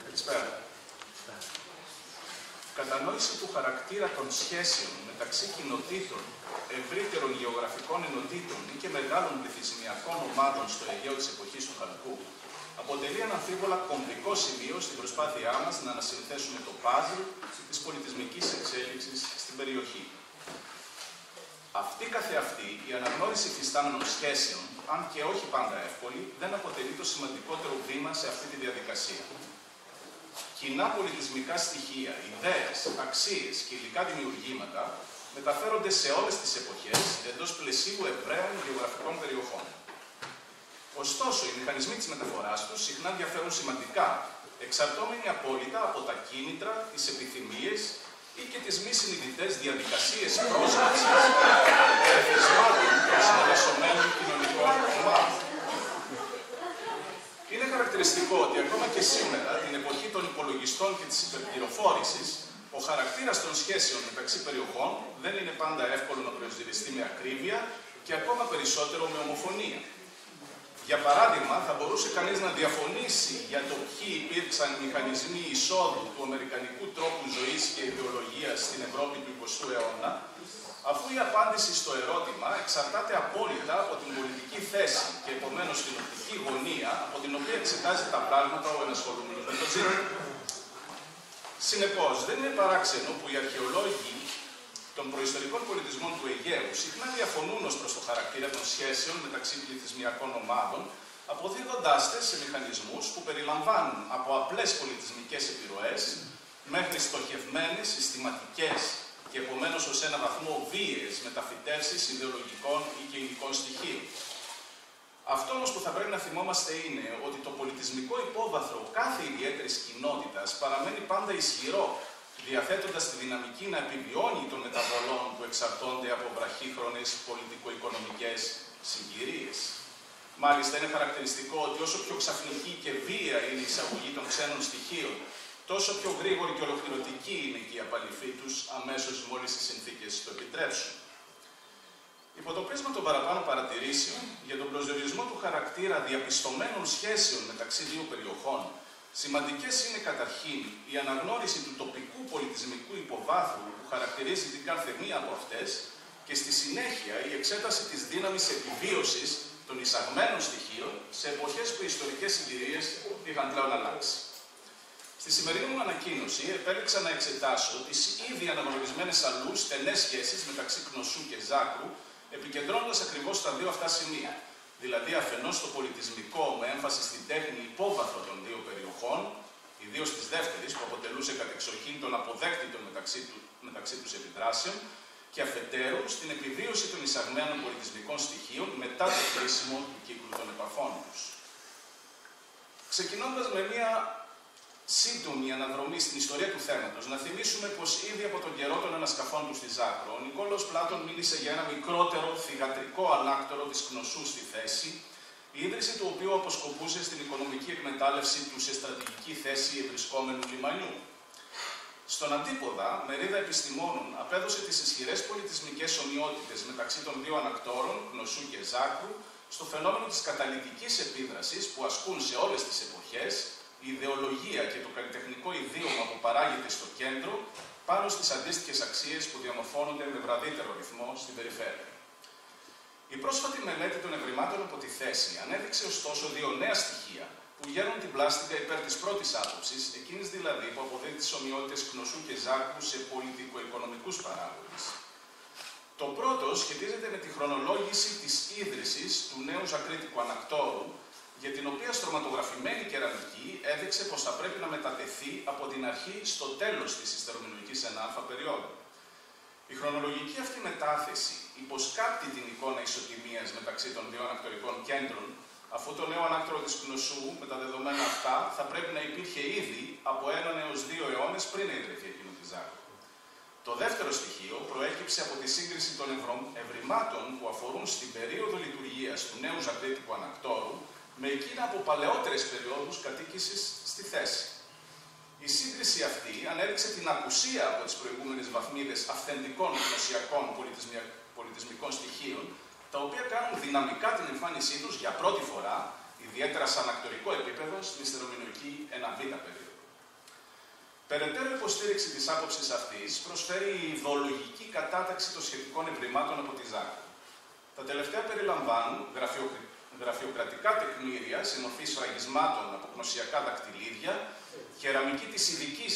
Καλησπέρα. Κατανόηση του χαρακτήρα των σχέσεων μεταξύ κοινοτήτων, ευρύτερων γεωγραφικών ενωτήτων ή και μεγάλων πληθυσμιακών ομάδων στο Αιγαίο της εποχής του Χαλκού αποτελεί αναμφίβολα κομβικό σημείο στην προσπάθειά μας να ανασυνθέσουμε το πάζλ της πολιτισμικής εξέλιξης στην περιοχή. Αυτή καθεαυτή η αναγνώριση υφιστάμενων σχέσεων, αν και όχι πάντα εύκολη, δεν αποτελεί το σημαντικότερο βήμα σε αυτή τη διαδικασία. Κοινά πολιτισμικά στοιχεία, ιδέες, αξίες και υλικά δημιουργήματα μεταφέρονται σε όλες τις εποχές εντός πλαισίου ευραίων γεωγραφικών περιοχών. Ωστόσο, οι μηχανισμοί της μεταφοράς τους συχνά διαφέρουν σημαντικά, εξαρτώμενοι απόλυτα από τα κίνητρα, τις επιθυμίες ή και τις μη συνειδητές διαδικασίες πρόσβασης ερεθισμάτων των συνελασσομένων κοινωνικών ομάδων. Είναι χαρακτηριστικό ότι ακόμα και σήμερα, την εποχή των υπολογιστών και της υπερπληροφόρησης, ο χαρακτήρας των σχέσεων μεταξύ περιοχών δεν είναι πάντα εύκολο να προσδιοριστεί με ακρίβεια και ακόμα περισσότερο με ομοφωνία. Για παράδειγμα, θα μπορούσε κανείς να διαφωνήσει για το ποιοι υπήρξαν μηχανισμοί εισόδου του αμερικανικού τρόπου ζωής και ιδεολογίας στην Ευρώπη του 20ου αιώνα, αφού η απάντηση στο ερώτημα εξαρτάται απόλυτα από την πολιτική θέση και επομένως την οπτική γωνία από την οποία εξετάζει τα πράγματα ο ενασχολούμενος με το ζήτημα. Συνεπώς, δεν είναι παράξενο που οι αρχαιολόγοι των προϊστορικών πολιτισμών του Αιγαίου συχνά διαφωνούν ως προς το χαρακτήρα των σχέσεων μεταξύ πληθυσμιακών ομάδων, αποδίδοντάς τες σε μηχανισμούς που περιλαμβάνουν από απλές πολιτισμικές επιρροές μέχρι στοχευμένες, συστηματικές και επομένως ως ένα βαθμό βίαιες μεταφυτεύσεις ιδεολογικών ή και υλικών στοιχείων. Αυτό όμως που θα πρέπει να θυμόμαστε είναι ότι το πολιτισμικό υπόβαθρο κάθε ιδιαίτερης κοινότητας παραμένει πάντα ισχυρό, διαθέτοντας τη δυναμική να επιβιώνει των μεταβολών που εξαρτώνται από βραχύχρονες πολιτικο-οικονομικές συγκυρίες. Μάλιστα, είναι χαρακτηριστικό ότι όσο πιο ξαφνική και βία είναι η εισαγωγή των ξένων στοιχείων, τόσο πιο γρήγορη και ολοκληρωτική είναι και η απαλυφή τους αμέσως μόλις οι συνθήκες το επιτρέψουν. Υπό το πρίσμα των παραπάνω παρατηρήσεων για τον προσδιορισμό του χαρακτήρα διαπιστωμένων σχέσεων μεταξύ δύο περιοχών, σημαντικές είναι καταρχήν η αναγνώριση του τοπικού πολιτισμικού υποβάθρου που χαρακτηρίζει την κάθε μία από αυτές και στη συνέχεια η εξέταση της δύναμης επιβίωσης των εισαγμένων στοιχείων σε εποχές που οι ιστορικές συγκυρίες είχαν πλέον αλλάξει. Στη σημερινή μου ανακοίνωση επέλεξα να εξετάσω τις ήδη αναγνωρισμένες αλλού στενές σχέσεις μεταξύ Κνωσού και Ζάκρου, επικεντρώνοντας ακριβώς στα δύο αυτά σημεία, δηλαδή αφενός το πολιτισμικό με έμφαση στην τέχνη υπόβαθρο των δύο περιοχών, ιδίως της δεύτερης που αποτελούσε κατεξοχήν τον αποδέκτη των μεταξύ τους επιδράσεων, και αφετέρου στην επιβίωση των εισαγμένων πολιτισμικών στοιχείων μετά το κλείσιμο του κύκλου των επαφών τους. Ξεκινώντας με μια σύντομη αναδρομή στην ιστορία του θέματος, να θυμίσουμε πως ήδη από τον καιρό των ανασκαφών του στη Ζάκρο, ο Νικόλαος Πλάτων μίλησε για ένα μικρότερο θυγατρικό ανάκτορο της Κνωσού στη θέση, η ίδρυση του οποίου αποσκοπούσε στην οικονομική εκμετάλλευση του σε στρατηγική θέση ευρισκόμενου λιμανιού. Στον αντίποδα, μερίδα επιστημόνων απέδωσε τις ισχυρές πολιτισμικές ομοιότητες μεταξύ των δύο ανακτόρων, Κνωσού και Ζάκρου, στο φαινόμενο της καταλυτικής επίδρασης που ασκούν σε όλες τις εποχές η ιδεολογία και το καλλιτεχνικό ιδίωμα που παράγεται στο κέντρο πάνω στις αντίστοιχες αξίες που διαμορφώνονται με βραδύτερο ρυθμό στην περιφέρεια. Η πρόσφατη μελέτη των ευρημάτων από τη θέση ανέδειξε ωστόσο δύο νέα στοιχεία που γέρνουν την πλάστικα υπέρ της πρώτης άποψης, εκείνης δηλαδή που αποδίδει τις ομοιότητες Κνωσού και Ζάκρου σε πολιτικο-οικονομικούς παράγοντες. Το πρώτο σχετίζεται με τη χρονολόγηση της ίδρυσης του νέου ζακρίτικου ανακτόρου, για την οποία στρωματογραφημένη κεραμική έδειξε πως θα πρέπει να μετατεθεί από την αρχή στο τέλος της ιστερομιλουργικής 1α περίοδου. Η χρονολογική αυτή μετάθεση υποσκάπτει την εικόνα ισοτιμίας μεταξύ των δύο ανακτορικών κέντρων, αφού το νέο ανάκτορο της Κνωσού, με τα δεδομένα αυτά, θα πρέπει να υπήρχε ήδη από 1 έως 2 αιώνες πριν να ιδρυθεί εκείνο τη Ζάκρο. Το δεύτερο στοιχείο προέκυψε από τη σύγκριση των ευρημάτων που αφορούν στην περίοδο λειτουργίας του νέου ζακρίτικου ανακτόρου με εκείνα από παλαιότερες περιόδους κατοίκησης στη θέση. Η σύγκριση αυτή ανέδειξε την απουσία από τις προηγούμενες βαθμίδες αυθεντικών γνωσιακών πολιτισμικών στοιχείων, τα οποία κάνουν δυναμικά την εμφάνισή τους για πρώτη φορά, ιδιαίτερα σε ανακτορικό επίπεδο, στην ιστερομιλουργική 1β περίοδο. Περαιτέρω υποστήριξη της άποψης αυτής προσφέρει η ιδεολογική κατάταξη των σχετικών ευρημάτων από τη Ζάκρο. Τα τελευταία περιλαμβάνουν γραφειοκρατικά τεκμήρια σε μορφή σφραγισμάτων από γνωσιακά δακτυλίδια, κεραμική της ειδικής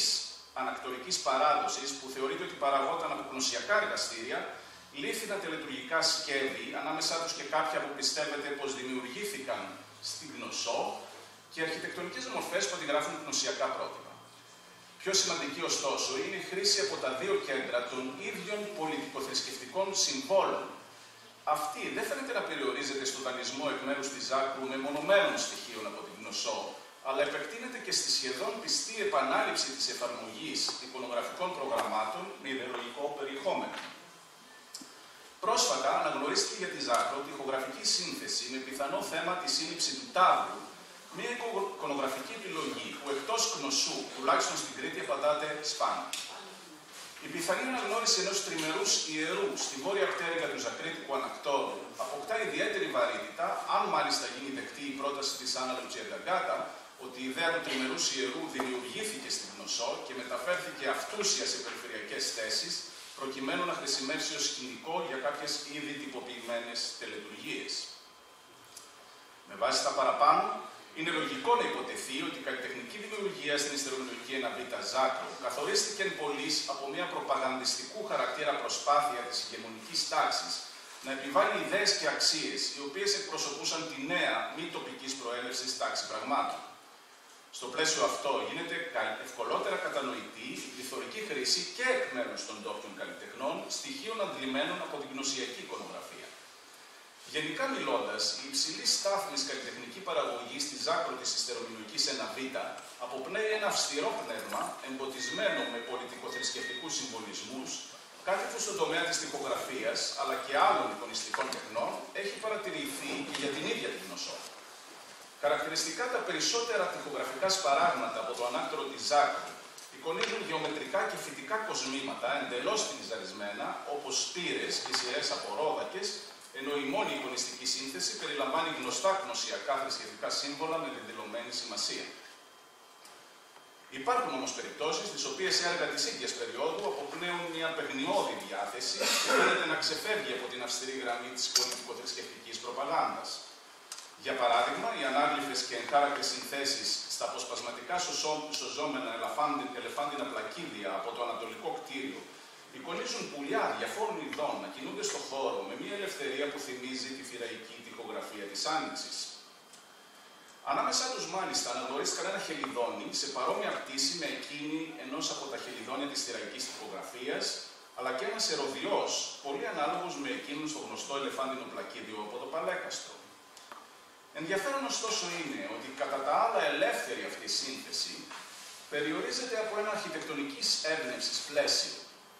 ανακτορικής παράδοσης που θεωρείται ότι παραγόταν από γνωσιακά εργαστήρια, λίθινα τελετουργικά σκεύη, ανάμεσά τους και κάποια που πιστεύετε πως δημιουργήθηκαν στην Κνωσό, και αρχιτεκτονικές μορφές που αντιγράφουν γνωσιακά πρότυπα. Πιο σημαντική ωστόσο είναι η χρήση από τα δύο κέντρα των ίδιων πολιτικοθρησκευτικών συμβόλων. Αυτή δεν φαίνεται να περιορίζεται στο δανεισμό εκ μέρους της Ζάκρου με μονομένων στοιχείων από την Κνωσό, αλλά επεκτείνεται και στη σχεδόν πιστή επανάληψη της εφαρμογής εικονογραφικών προγραμμάτων με ιδεολογικό περιεχόμενο. Πρόσφατα αναγνωρίστηκε για τη Ζάκρο τοιχογραφική σύνθεση με πιθανό θέμα τη σύλληψη του τάβρου, μια εικονογραφική επιλογή που εκτός Κνωσού, τουλάχιστον στην Κρήτη, απαντάται σπάνια. Η πιθανή αναγνώριση ενός τριμερούς ιερού στη βόρεια πτέρυγα του ζακρίτικου ανακτόρου αποκτά ιδιαίτερη βαρύτητα, αν μάλιστα γίνει δεκτή η πρόταση της Άννα Λουτσιανταγκάτα ότι η ιδέα του τριμερούς ιερού δημιουργήθηκε στην Κνωσό και μεταφέρθηκε αυτούσια σε περιφερειακές θέσεις, προκειμένου να χρησιμεύσει ως σκηνικό για κάποιες ήδη τυποποιημένες τελετουργίες. Με βάση τα παραπάνω, είναι λογικό να υποτεθεί ότι η καλλιτεχνική δημιουργία στην ιστερομιλουργική 1β Ζάκρο καθορίστηκε εν πολλοίς από μια προπαγανδιστικού χαρακτήρα προσπάθεια της ηγεμονικής τάξης να επιβάλλει ιδέες και αξίες, οι οποίες εκπροσωπούσαν τη νέα, μη τοπικής προέλευσης τάξη πραγμάτων. Στο πλαίσιο αυτό γίνεται ευκολότερα κατανοητή η πληθωρική χρήση και εκ μέρους των ντόπιων καλλιτεχνών στοιχείων αντλημένων από την γνωσιακή εικονογραφία. Γενικά μιλώντας, η υψηλή στάθμης καλλιτεχνική παραγωγή στη Ζάκρο της ιστερομιλουργικής 1β αποπνέει ένα αυστηρό πνεύμα εμποτισμένο με πολιτικοθρησκευτικούς συμβολισμούς, κάτι που στον τομέα της τοιχογραφίας αλλά και άλλων εικονιστικών τεχνών έχει παρατηρηθεί και για την ίδια την Κνωσό. Χαρακτηριστικά τα περισσότερα τοιχογραφικά σπαράγματα από το ανάκτορο της Ζάκρου εικονίζουν γεωμετρικά και φυτικά κοσμήματα εντελώς στυλιζαρισμένα, όπως στήρες και σειρές από ρόδακες, ενώ η μόνη εικονιστική σύνθεση περιλαμβάνει γνωστά γνωσιακά θρησκευτικά σύμβολα με δεδηλωμένη σημασία. Υπάρχουν όμως περιπτώσεις στις οποίες έργα της ίδιας περίοδου αποπνέουν μια παιγνιώδη διάθεση που φαίνεται να ξεφεύγει από την αυστηρή γραμμή της πολιτικοθρησκευτικής προπαγάνδας. Για παράδειγμα, οι ανάγλυφες και εγχάρακτες συνθέσεις στα αποσπασματικά σωζόμενα ελεφάντινα πλακίδια από το ανατολικό κτίριο εικονίζουν πουλιά διαφόρων ειδών να κινούνται στον χώρο με μια ελευθερία που θυμίζει τη θηραϊκή τοιχογραφία της Άνοιξης. Ανάμεσά τους, μάλιστα, αναγνωρίστηκαν ένα χελιδόνι σε παρόμοια πτήση με εκείνη ενός από τα χελιδόνια της θηραϊκής τοιχογραφίας, αλλά και ένας ερωδιός, πολύ ανάλογος με εκείνον στο γνωστό ελεφάντινο πλακίδιο από το Παλέκαστρο. Ενδιαφέρον ωστόσο είναι ότι κατά τα άλλα ελεύθερη αυτή σύνθεση περιορίζεται από ένα αρχιτεκτονικής έμπνευσης πλαίσιο,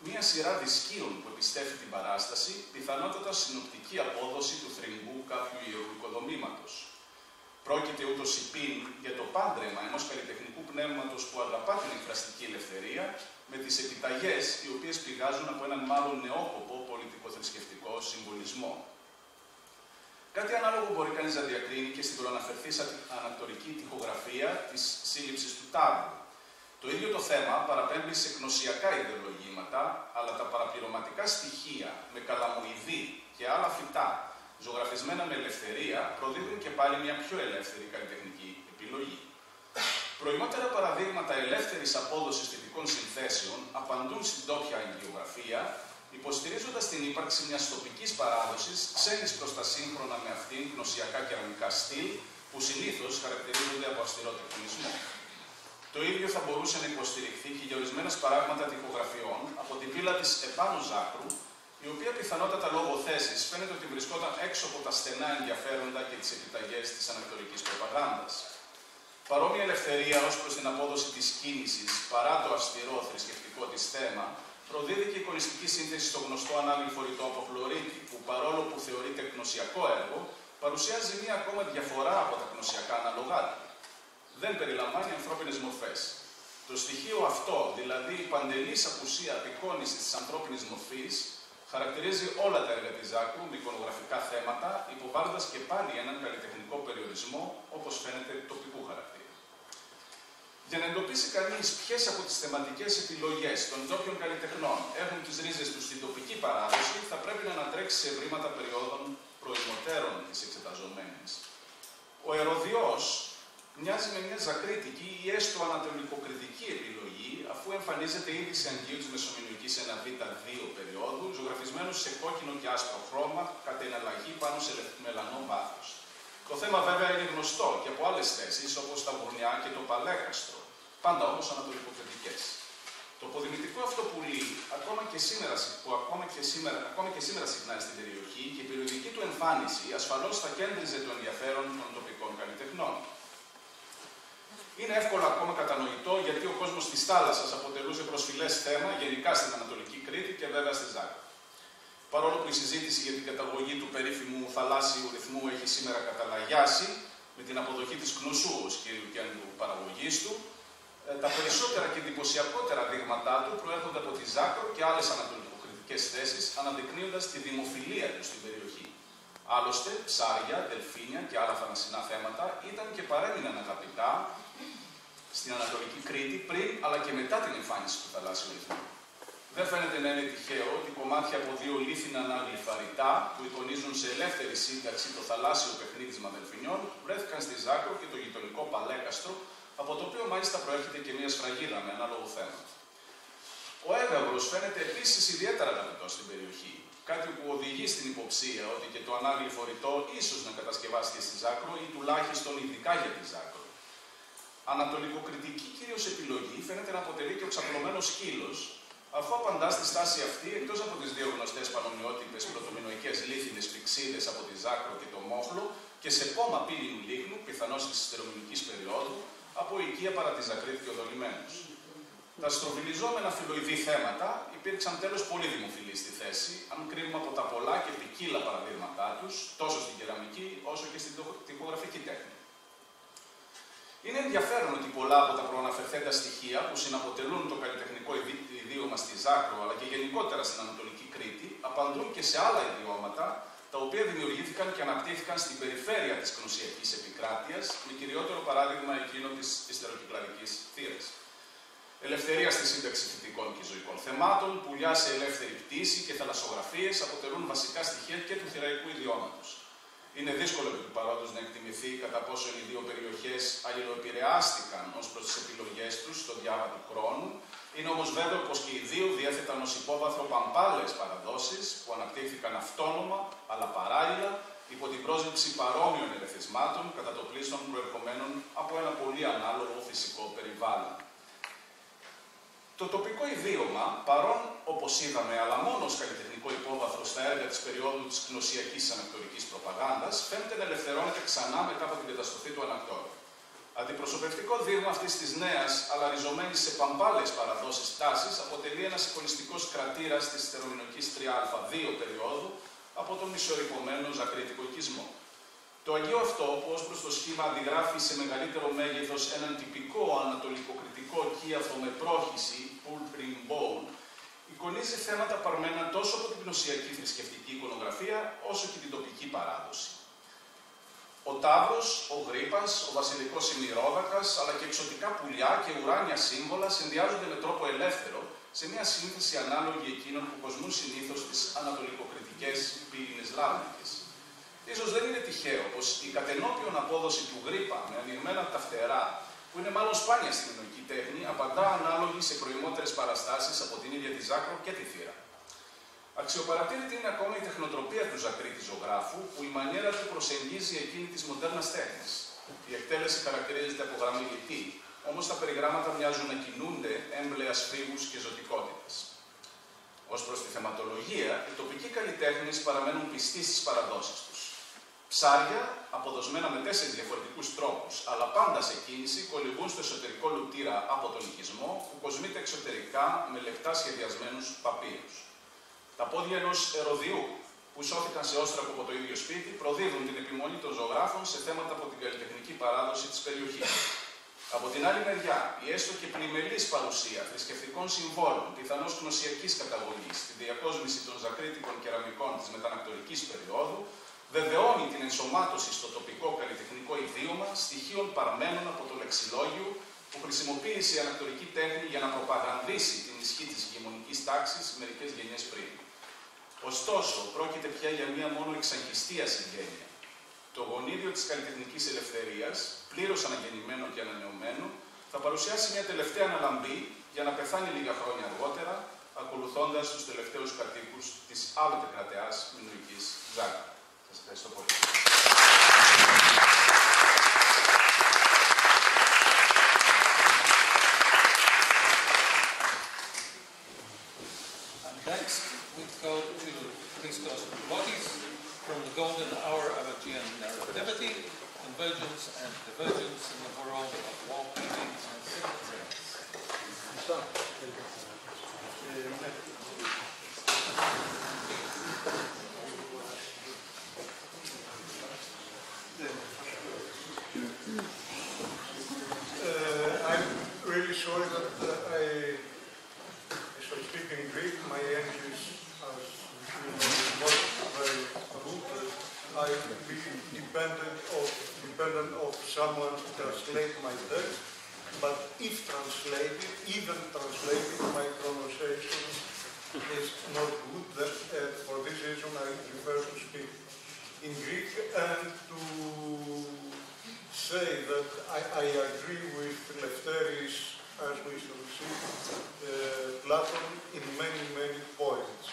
μία σειρά δισκίων που επιστέφει την παράσταση, πιθανότατα συνοπτική απόδοση του θρυμβού κάποιου ιερού οικοδομήματος. Πρόκειται ούτως υπήν για το πάντρεμα ενός καλλιτεχνικού πνεύματος που αγαπά την εκφραστική ελευθερία με τις επιταγές οι οποίες πηγάζουν από έναν μάλλον νεόκοπο πολιτικοθρησκευτικό συμβολισμό. Κάτι ανάλογο μπορεί κανείς να διακρίνει και στην προαναφερθήσα ανακτορική τοιχογραφία της σύλληψης του τάβλου. Το ίδιο το θέμα παραπέμπει σε γνωσιακά ιδεολογήματα, αλλά τα παραπληρωματικά στοιχεία με καλαμοειδή και άλλα φυτά, ζωγραφισμένα με ελευθερία, προδίδουν και πάλι μια πιο ελεύθερη καλλιτεχνική επιλογή. Προημότερα παραδείγματα ελεύθερης απόδοσης θετικών συνθέσεων απαντούν στην τόπια αγγειογραφία, υποστηρίζοντας την ύπαρξη μιας τοπικής παράδοσης ξένης προς τα σύγχρονα με αυτήν γνωσιακά κεραμικά στυλ, που συνήθως χαρακτηρίζονται από αυστηρό τεχνισμό. Το ίδιο θα μπορούσε να υποστηριχθεί και για ορισμένες παράγματα τοιχογραφιών από την πύλα της επάνω Ζάκρου, η οποία πιθανότατα λόγω θέσης φαίνεται ότι βρισκόταν έξω από τα στενά ενδιαφέροντα και τις επιταγές της ανακτορικής προπαγάνδας. Παρόμοια ελευθερία ως προς την απόδοση της κίνησης, παρά το αυστηρό θρησκευτικό της θέμα, προδίδει και η εικονιστική σύνθεση στο γνωστό ανάγλυφο ρητό από χλωρίτη, που παρόλο που θεωρείται γνωσιακό έργο, παρουσιάζει μία ακόμα διαφορά από τα γνωσιακά αναλογά του. Δεν περιλαμβάνει ανθρώπινες μορφές. Το στοιχείο αυτό, δηλαδή η παντελής απουσία απεικόνησης της ανθρώπινης μορφής, χαρακτηρίζει όλα τα έργα της Ζάκρου με εικονογραφικά θέματα, υποβάλλοντας και πάλι έναν καλλιτεχνικό περιορισμό, όπως φαίνεται τοπικού χαρακτήρα. Για να εντοπίσει κανείς ποιες από τις θεματικές επιλογές των ντόπιων καλλιτεχνών έχουν τις ρίζες τους στην τοπική παράδοση, θα πρέπει να ανατρέξει σε ευρήματα περιόδων προημωτέρων της εξεταζομένης. Ο ερωδιός μοιάζει με μια ζακρίτικη ή έστω ανατολικοκριτική επιλογή, αφού εμφανίζεται ήδη σε αγγείο της Μεσομινωικής 1β2 περίοδου, ζωγραφισμένος σε κόκκινο και άσπρο χρώμα, κατά εναλλαγή πάνω σε μελανό βάθος. Το θέμα βέβαια είναι γνωστό και από άλλες θέσεις, όπως τα Βουρνιά και το Παλέκαστρο, πάντα όμως ανατολικοκριτικές. Το αποδημητικό αυτό πουλί, ακόμα και σήμερα συχνάει στην περιοχή και η περιοδική του εμφάνιση ασφαλώς θα κέντριζε το ενδιαφέρον των τοπικών καλλιτεχνών. Είναι εύκολο ακόμα κατανοητό γιατί ο κόσμος της θάλασσας αποτελούσε προσφυλές θέμα γενικά στην Ανατολική Κρήτη και βέβαια στη Ζάκρη. Παρόλο που η συζήτηση για την καταγωγή του περίφημου θαλάσσιου ρυθμού έχει σήμερα καταλαγιάσει, με την αποδοχή της γνωσού ως κύριου κέντρου παραγωγής του, τα περισσότερα και εντυπωσιακότερα δείγματά του προέρχονται από τη Ζάκρο και άλλες ανατολικοκριτικές θέσεις, αναδεικνύοντας τη δημοφιλία του στην περιοχή. Άλλωστε, ψάρια, δελφίνια και άλλα θαλασσινά θέματα ήταν και παρέμειναν αγαπητά στην Ανατολική Κρήτη πριν αλλά και μετά την εμφάνιση του θαλάσσιου ρυθμού. Δεν φαίνεται να είναι τυχαίο ότι κομμάτια από δύο λίθινα ανάγλυφα ρητά που εικονίζουν σε ελεύθερη σύνταξη το θαλάσσιο παιχνίδισμα δελφινιών βρέθηκαν στη Ζάκρο και το γειτονικό Παλέκαστρο, από το οποίο μάλιστα προέρχεται και μια σφραγίδα με ανάλογο θέμα. Ο έγαβρος φαίνεται επίσης ιδιαίτερα αγαπητός στην περιοχή, κάτι που οδηγεί στην υποψία ότι και το ανάγλυφο ρητό ίσως να κατασκευάστηκε στη Ζάκρο ή τουλάχιστον ειδικά για τη Ζάκρο. Ανατολικοκριτική κυρίως επιλογή φαίνεται να αποτελεί και ο ξαπλωμένος σκύλος, αφού απαντά στη στάση αυτή, εκτός από τις δύο γνωστές πανομοιότυπες πρωτομινωικές λίθινες πυξίδες από τη Ζάκρο και το Μόχλο και σε πόμα πύληνου λίχνου, πιθανώς της ιστερομηνικής περίοδου, από οικία παρά τη Ζακρίτη και οδολημένους. Τα στροβιλιζόμενα φιλοειδή θέματα υπήρξαν τέλος πολύ δημοφιλείς στη θέση, αν κρίνουμε από τα πολλά και ποικίλα παραδείγματά τους, τόσο στην κεραμική όσο και στην τοιχογραφική τέχνη. Είναι ενδιαφέρον ότι πολλά από τα προαναφερθέντα στοιχεία που συναποτελούν το καλλιτεχνικό ιδίωμα στη Ζάκρο αλλά και γενικότερα στην Ανατολική Κρήτη απαντούν και σε άλλα ιδιώματα τα οποία δημιουργήθηκαν και αναπτύχθηκαν στην περιφέρεια της γνωσιακής επικράτειας, με κυριότερο παράδειγμα εκείνο της ιστεροκυκλαδικής Θήρας. Ελευθερία στη σύνταξη φυτικών και ζωικών θεμάτων, πουλιά σε ελεύθερη πτήση και θαλασσογραφίες αποτελούν βασικά στοιχεία και του θηραϊκού ιδιώματος. Είναι δύσκολο επί του παρόντος να εκτιμηθεί κατά πόσο οι δύο περιοχές αλληλοεπηρεάστηκαν ως προς τις επιλογές τους στο διάβα του χρόνου. Είναι όμως βέβαιο πως και οι δύο διέθεταν ως υπόβαθρο παμπάλες παραδόσεις που αναπτύχθηκαν αυτόνομα αλλά παράλληλα υπό την πρόσληψη παρόμοιων ερεθισμάτων κατά το πλείστον προερχομένων από ένα πολύ ανάλογο φυσικό περιβάλλον. Το τοπικό ιδίωμα, παρόν όπως είδαμε, αλλά μόνο ως καλλιτεχνικό υπόβαθρο στα έργα της περίοδου της γνωσιακής ανακτορικής προπαγάνδας, φαίνεται να ελευθερώνεται ξανά μετά από την καταστροφή του ανακτόρου. Αντιπροσωπευτικό δείγμα αυτής της νέας, αλλά ριζωμένης σε παμπάλες παραδόσεις τάσης, αποτελεί ένας εικονιστικός κρατήρας της θερομηνικής 3α2 περίοδου από τον μισορρυπωμένο ζακρίτικο οικισμό. Το αγγείο αυτό, που ως προς το σχήμα αντιγράφει σε μεγαλύτερο μέγεθος έναν τυπικό ανατολικοκριτικό κύαθο με πρόχηση, pulprim bowl, εικονίζει θέματα παρμένα τόσο από την γνωσιακή θρησκευτική εικονογραφία, όσο και την τοπική παράδοση. Ο τάβρος, ο γρίπας, ο βασιλικός ημιρόδακας, αλλά και εξωτικά πουλιά και ουράνια σύμβολα συνδυάζονται με τρόπο ελεύθερο σε μια σύνθεση ανάλογη εκείνων που κοσμούν συνήθως τις ανατολικοκριτικές πύληνες λάμνικες. Ίσως δεν είναι τυχαίο πως η κατενόπιον απόδοση του γρίπα με ανοιγμένα τα φτερά, που είναι μάλλον σπάνια στην μινωική τέχνη, απαντά ανάλογη σε προημότερες παραστάσεις από την ίδια τη Ζάκρο και τη Θήρα. Αξιοπαρατήρητη είναι ακόμα η τεχνοτροπία του Ζακρίτη ζωγράφου, που η μανιέρα του προσεγγίζει εκείνη της μοντέρνας τέχνης. Η εκτέλεση χαρακτηρίζεται από γραμμή λιτή, όμως τα περιγράμματα μοιάζουν να κινούνται έμπλεας φρίγους και ζωτικότητας. Ως προς τη θεματολογία, οι τοπικοί καλλιτέχνες παραμένουν πιστοί στις παραδόσεις τους. Ψάρια, αποδοσμένα με 4 διαφορετικούς τρόπους, αλλά πάντα σε κίνηση, κολυμπούν στο εσωτερικό λουτήρα από τον οικισμό, που κοσμείται εξωτερικά με λεπτά σχεδιασμένους παπύρους. Τα πόδια ενός ερωδιού, που σώθηκαν σε όστρακο από το ίδιο σπίτι, προδίδουν την επιμονή των ζωγράφων σε θέματα από την καλλιτεχνική παράδοση της περιοχής. Από την άλλη μεριά, η έστω και πλημελής παρουσία θρησκευτικών συμβόλων, πιθανώς γνωσιακής καταγωγής, στη διακόσμηση των ζακρίτικων κεραμικών της μετανακτορικής περίοδου, βεβαιώνει την ενσωμάτωση στο τοπικό καλλιτεχνικό ιδίωμα στοιχείων παρμένων από το λεξιλόγιο που χρησιμοποίησε η ανακτορική τέχνη για να προπαγανδίσει την ισχύ της ηγεμονικής τάξης μερικές γενιές πριν. Ωστόσο, πρόκειται πια για μία μόνο εξαγγιστία συγγένεια. Το γονίδιο της καλλιτεχνικής ελευθερίας, πλήρως αναγεννημένο και ανανεωμένο, θα παρουσιάσει μια τελευταία αναλαμπή για να πεθάνει λίγα χρόνια αργότερα, ακολουθώντας τους τελευταίους κατοίκους της άλλοτε κρατεάς μινωικής Ζάκρου. Σας ευχαριστώ πολύ. Next, we go to Christos Bodies from the golden hour of Aegean narrativity, convergence and divergence in the world of wall painting and symmetries. I'm really sorry that I shall speak in Greek. My English, as you know, is not very good. I will be dependent of someone to translate my text. But if translated, even translated, my pronunciation is not good. Then, for this reason, I prefer to speak in Greek and to say that I agree with Lefteris, as we shall see, Platon in many, many points.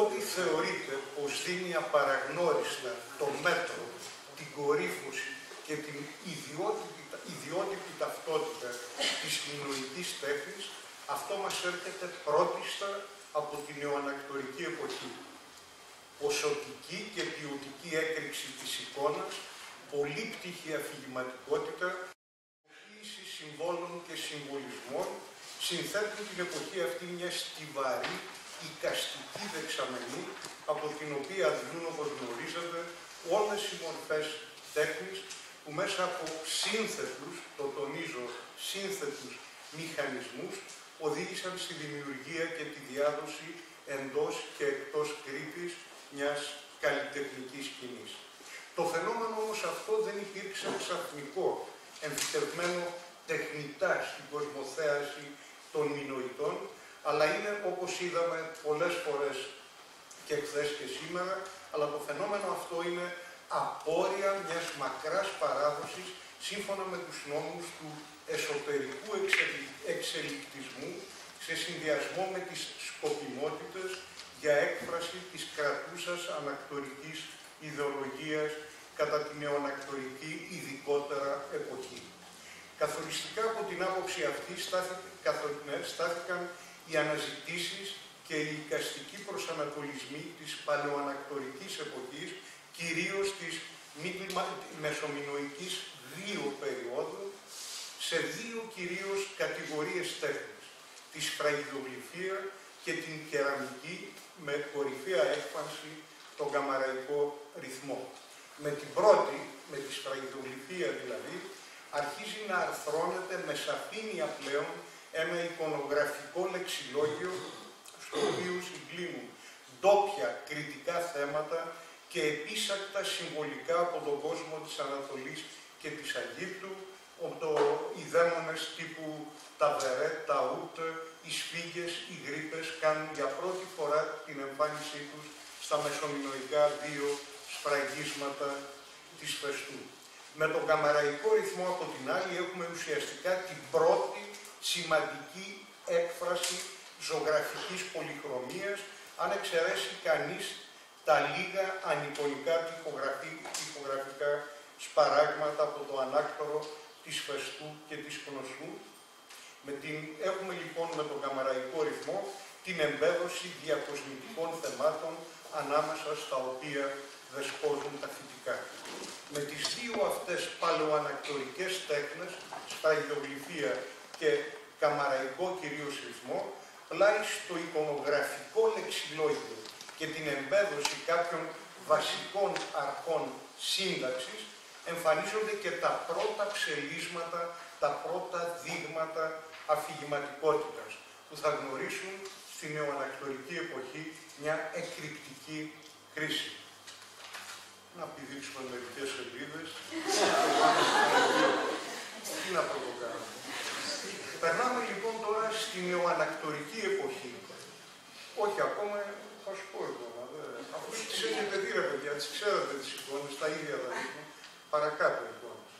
Ό,τι θεωρείται πως δίνει απαραγνώριστα το μέτρο, την κορύφωση και την ιδιότυπη ταυτότητα της μινωικής τέχνης, αυτό μας έρχεται πρώτιστα από την νεοανακτορική εποχή. Ποσοτική και ποιοτική έκρηξη της εικόνας, πολύπτυχη αφηγηματικότητα, ποιήση συμβόλων και συμβολισμών, συνθέτουν την εποχή αυτή μια στιβαρή εικαστική δεξαμενή, από την οποία αντλούν, όπως γνωρίζετε, όλες οι μορφές τέχνης που μέσα από σύνθετους, το τονίζω, σύνθετους μηχανισμούς οδήγησαν στη δημιουργία και τη διάδοση εντός και εκτός Κρήτης μιας καλλιτεχνικής σκηνής. Το φαινόμενο όμως αυτό δεν υπήρξε ξαφνικό, εμφυτευμένο τεχνητά στην κοσμοθέαση των μινοητών, αλλά είναι, όπως είδαμε πολλές φορές και χθες και σήμερα, αλλά το φαινόμενο αυτό είναι απόρρια μιας μακράς παράδοσης σύμφωνα με τους νόμους του εσωτερικού εξελικτισμού σε συνδυασμό με τις σκοπιμότητες για έκφραση της κρατούσας ανακτορικής ιδεολογίας κατά την νεοανακτορική ειδικότερα εποχή. Καθοριστικά από την άποψη αυτή στάθηκαν οι αναζητήσεις και οι εικαστικοί προσανατολισμοί της παλαιοανακτορικής εποχής, κυρίως της μεσομινοϊκής δύο περίοδου, σε δύο κυρίως κατηγορίες τέχνης, τη σφραγιδογλυφία και την κεραμική, με κορυφαία έκφανση τον καμαραϊκό ρυθμό. Με την πρώτη, με τη σφραγιδογλυφία δηλαδή, αρχίζει να αρθρώνεται με σαφήνεια πλέον ένα εικονογραφικό λεξιλόγιο, στο οποίο συγκλίνουν ντόπια κριτικά θέματα και επίσακτα συμβολικά από τον κόσμο της Ανατολής και της Αιγύπτου, οι δαίμονες τύπου τα βερέ, τα ούτ, οι σφίγγες, οι γρίπες κάνουν για πρώτη φορά την εμφάνισή τους στα μεσομινοϊκά δύο σφραγίσματα της Φεστού. Με τον καμαραϊκό ρυθμό από την άλλη έχουμε ουσιαστικά την πρώτη σημαντική έκφραση ζωγραφικής πολυχρωμίας, αν εξαιρέσει κανείς τα λίγα ανικονικά τοιχογραφικά σπαράγματα από το ανάκτορο της Φεστού και της Κνωσού. Έχουμε λοιπόν με τον καμαραϊκό ρυθμό την εμπέδωση διακοσμητικών θεμάτων ανάμεσα στα οποία δεσπόζουν τα φυτικά. Με τις δύο αυτές παλαιοανακτορικές τέχνες, σφραγιδογλυφία και καμαραϊκό κυρίως ρυθμό, πλάι στο εικονογραφικό λεξιλόγιο και την εμπέδωση κάποιων βασικών αρχών σύνταξης, εμφανίζονται και τα πρώτα ψελίσματα, τα πρώτα δείγματα αφηγηματικότητας, που θα γνωρίσουν στη νεοανακτορική εποχή μια εκρηκτική χρήση. Να πηδήξουμε μερικές σελίδες. Τι να προβοκάμε. Περνάμε λοιπόν τώρα στη νεοανακτορική εποχή. Όχι ακόμα, θα σου πω ακόμα. Αφού τις έχετε δει, ρε παιδιά, τις ξέρετε τις εικόνες, τα ίδια τα δείχνω. Παρακάτω εικόνες.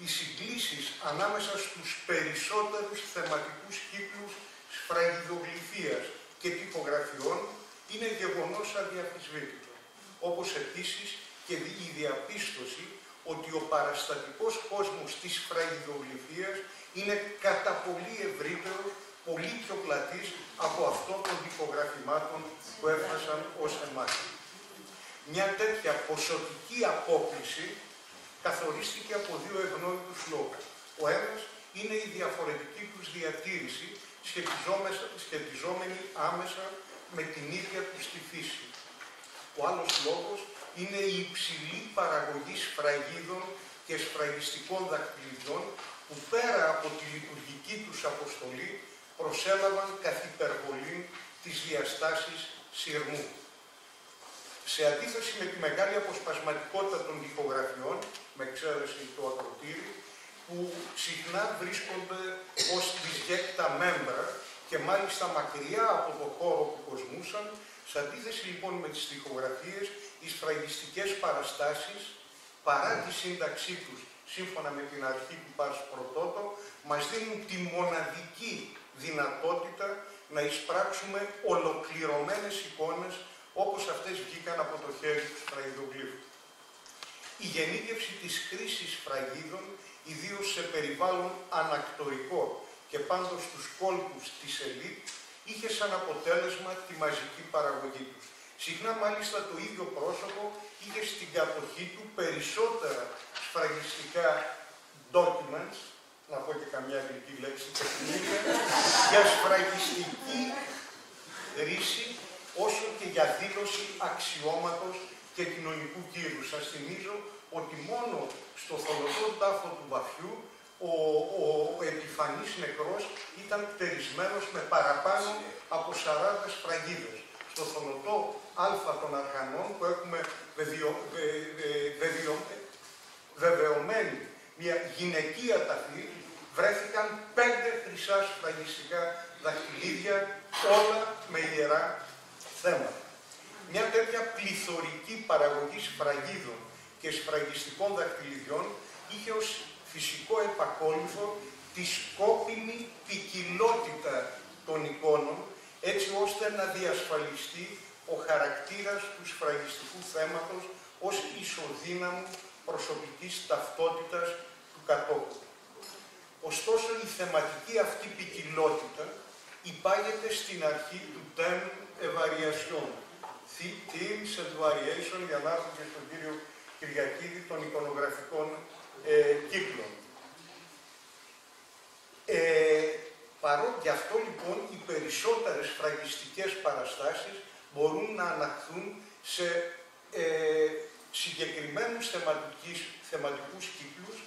Οι συγκλήσεις ανάμεσα στους περισσότερους θεματικούς κύκλους σφραγιδογλυφίας και τυπογραφιών είναι γεγονός αδιαμφισβήτητο. Όπως επίσης και η διαπίστωση ότι ο παραστατικός κόσμος της σφραγιδογλυφίας είναι κατά πολύ ευρύτερος, πολύ πιο πλατής από αυτό των τυπογραφημάτων που έφτασαν ως εμάς. Μια τέτοια ποσοτική απόκληση καθορίστηκε από δύο ευνόητους λόγους. Ο ένας είναι η διαφορετική τους διατήρηση, σχετιζόμενη άμεσα με την ίδια τους τη φύση. Ο άλλος λόγος είναι η υψηλή παραγωγή σφραγίδων και σφραγιστικών δακτυλιδιών που πέρα από τη λειτουργική τους αποστολή προσέλαβαν καθ' υπερβολή τις διαστάσεις σειρμού. Σε αντίθεση με τη μεγάλη αποσπασματικότητα των τοιχογραφιών, με εξαίρεση το Ακρωτήρι, που συχνά βρίσκονται ως δυσγέκτα μέμπρα και μάλιστα μακριά από το χώρο που κοσμούσαν, σε αντίθεση λοιπόν με τις τοιχογραφίες, οι σφραγιστικές παραστάσεις, παρά τη σύνταξή τους σύμφωνα με την αρχή του Πάρς Πρωτότο, μας δίνουν τη μοναδική δυνατότητα να εισπράξουμε ολοκληρωμένες εικόνες όπως αυτές βγήκαν από το χέρι του σφραγιδογλύφου. Η γενίκευση της χρήσης σφραγίδων, ιδίως σε περιβάλλον ανακτορικό και πάντως στους κόλπους της ελίτ, είχε σαν αποτέλεσμα τη μαζική παραγωγή τους. Συχνά μάλιστα το ίδιο πρόσωπο είχε στην κατοχή του περισσότερα σφραγιστικά documents, να πω και καμιά αγγλική λέξη, τεχνική, για σφραγιστική χρήση, όσο και για δήλωση αξιώματος και κοινωνικού κύρου. Σας θυμίζω ότι μόνο στο θολωτό τάφο του βαθιού ο επιφανής νεκρός ήταν πτερισμένος με παραπάνω από 40 σφραγίδες. Στο θολωτό α των Αργανών, που έχουμε βεβαιωμένη μια γυναικεία ταφή, βρέθηκαν 5 χρυσά σφραγιστικά δαχτυλίδια, όλα με ιερά θέματα. Μια τέτοια πληθωρική παραγωγή σφραγίδων και σφραγιστικών δαχτυλιδιών είχε ως φυσικό επακόλουθο τη σκόπιμη ποικιλότητα των εικόνων, έτσι ώστε να διασφαλιστεί ο χαρακτήρας του σφραγιστικού θέματος ως ισοδύναμου προσωπικής ταυτότητας του κατόχου. Ωστόσο, η θεματική αυτή ποικιλότητα υπάγεται στην αρχή του thème et variation. Themes and variation, για να έρθω και στον κύριο Κυριακίδη, των εικονογραφικών κύκλων. Γι' αυτό λοιπόν οι περισσότερες φραγιστικές παραστάσεις μπορούν να αναχθούν σε συγκεκριμένους θεματικούς κύκλους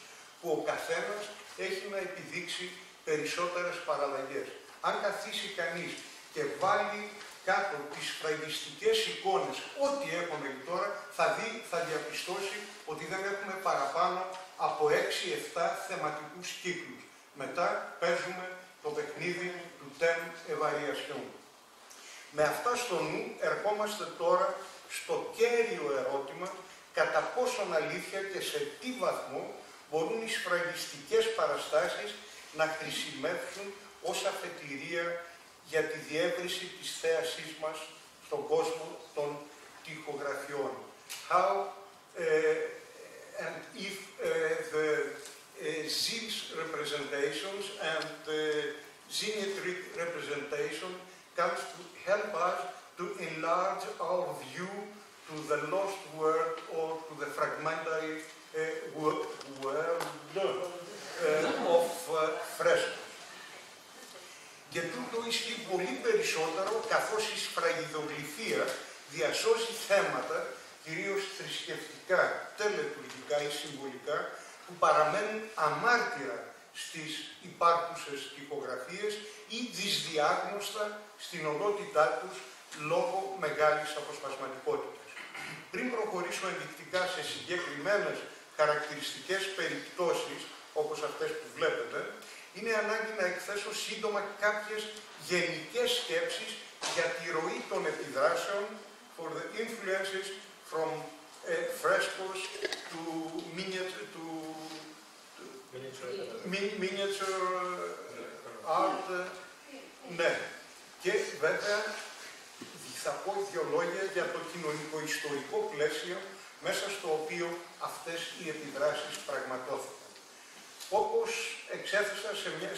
που ο καθένας έχει να επιδείξει περισσότερες παραλλαγές. Αν καθίσει κανείς και βάλει κάτω τις φραγιστικές εικόνες, ό,τι έχουμε τώρα, θα διαπιστώσει ότι δεν έχουμε παραπάνω από 6-7 θεματικούς κύκλους. Μετά παίζουμε το παιχνίδι του thème et variation. Με αυτά στο νου ερχόμαστε τώρα στο κέριο ερώτημα κατά πόσον αλήθεια και σε τι βαθμό μπορούν οι σφραγιστικές παραστάσεις να χρησιμεύσουν ως αφετηρία για τη διεύρυνση της θέασής μας στον κόσμο των τοιχογραφιών. How and if the these representations and the geometric representation comes to help us to enlarge our view to the lost world or to the fragmentary world of frescoes. Και τούτο ισχύει πολύ περισσότερο, καθώς η σφραγιδογλυφία διασώζει θέματα, κυρίως θρησκευτικά, τελετουργικά ή συμβολικά, που παραμένουν αμάρτυρα στις υπάρχουσες τοιχογραφίες ή δυσδιάγνωστα στην οντότητά τους λόγω μεγάλης αποσπασματικότητας. Πριν προχωρήσω ενδεικτικά σε συγκεκριμένες χαρακτηριστικές περιπτώσεις, όπως αυτές που βλέπετε, είναι ανάγκη να εκθέσω σύντομα κάποιες γενικές σκέψεις για τη ροή των επιδράσεων for the influences from frescoes to miniature art. Ναι. Και βέβαια θα πω 2 λόγια για το κοινωνικο-ιστορικό πλαίσιο μέσα στο οποίο αυτές οι επιδράσεις πραγματώθηκαν. Όπως εξέθεσα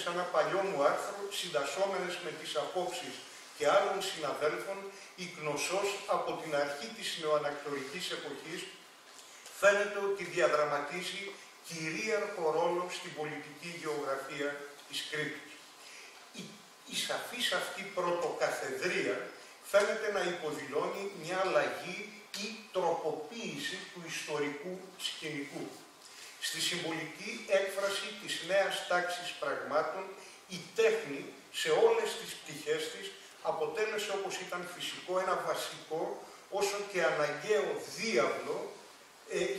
σε ένα παλιό μου άρθρο, συντασσόμενες με τις απόψεις και άλλων συναδέλφων, η Κνωσός από την αρχή της νεοανακτορικής εποχής φαίνεται ότι διαδραματίζει κυρίαρχο ρόλο στην πολιτική γεωγραφία της Κρήτης. Η σαφής αυτή πρωτοκαθεδρία φαίνεται να υποδηλώνει μια αλλαγή ή τροποποίηση του ιστορικού σκηνικού. Στη συμβολική έκφραση της νέας τάξης πραγμάτων, η τέχνη σε όλες τις πτυχές της αποτέλεσε, όπως ήταν φυσικό, ένα βασικό όσο και αναγκαίο διάβλο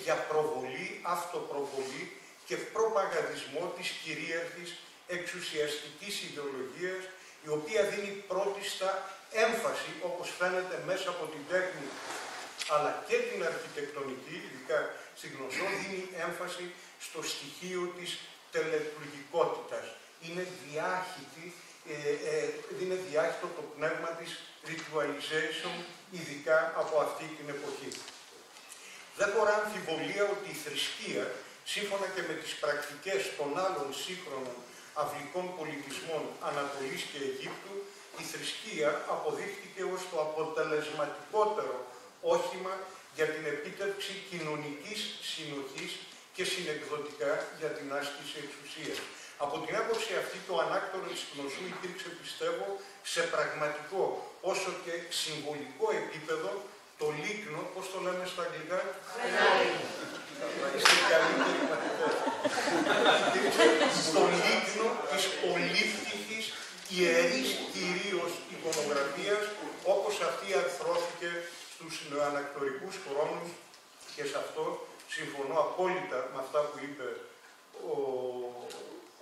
για προβολή, αυτοπροβολή και προπαγανδισμό της κυρίαρχης εξουσιαστικής ιδεολογίας, η οποία δίνει πρώτιστα έμφαση, όπως φαίνεται μέσα από την τέχνη αλλά και την αρχιτεκτονική, ειδικά στην Κνωσό, δίνει έμφαση στο στοιχείο της τελετουργικότητας. Είναι διάχυτο το πνεύμα της ritualization, ειδικά από αυτή την εποχή. Δεν χωρά αμφιβολία ότι η θρησκεία, σύμφωνα και με τις πρακτικές των άλλων σύγχρονων αυλικών πολιτισμών Ανατολής και Αιγύπτου, η θρησκεία αποδείχθηκε ως το αποτελεσματικότερο όχημα για την επίτευξη κοινωνικής συνοχής και συνεκδοτικά για την άσκηση εξουσίας. Από την άποψη αυτή, το ανάκτορο της γνωσού υπήρξε, πιστεύω, σε πραγματικό όσο και συμβολικό επίπεδο το λίκνο, πώς το λέμε στα αγγλικά, είστε καλύτεροι μαθητές. Υπήρξε το λίκνο της πολύφτυχης ιερής κυρίως εικονογραφίας, όπως αυτή αρθρώθηκε στους νεοανακτορικούς χρόνους, και σε αυτό συμφωνώ απόλυτα με αυτά που είπε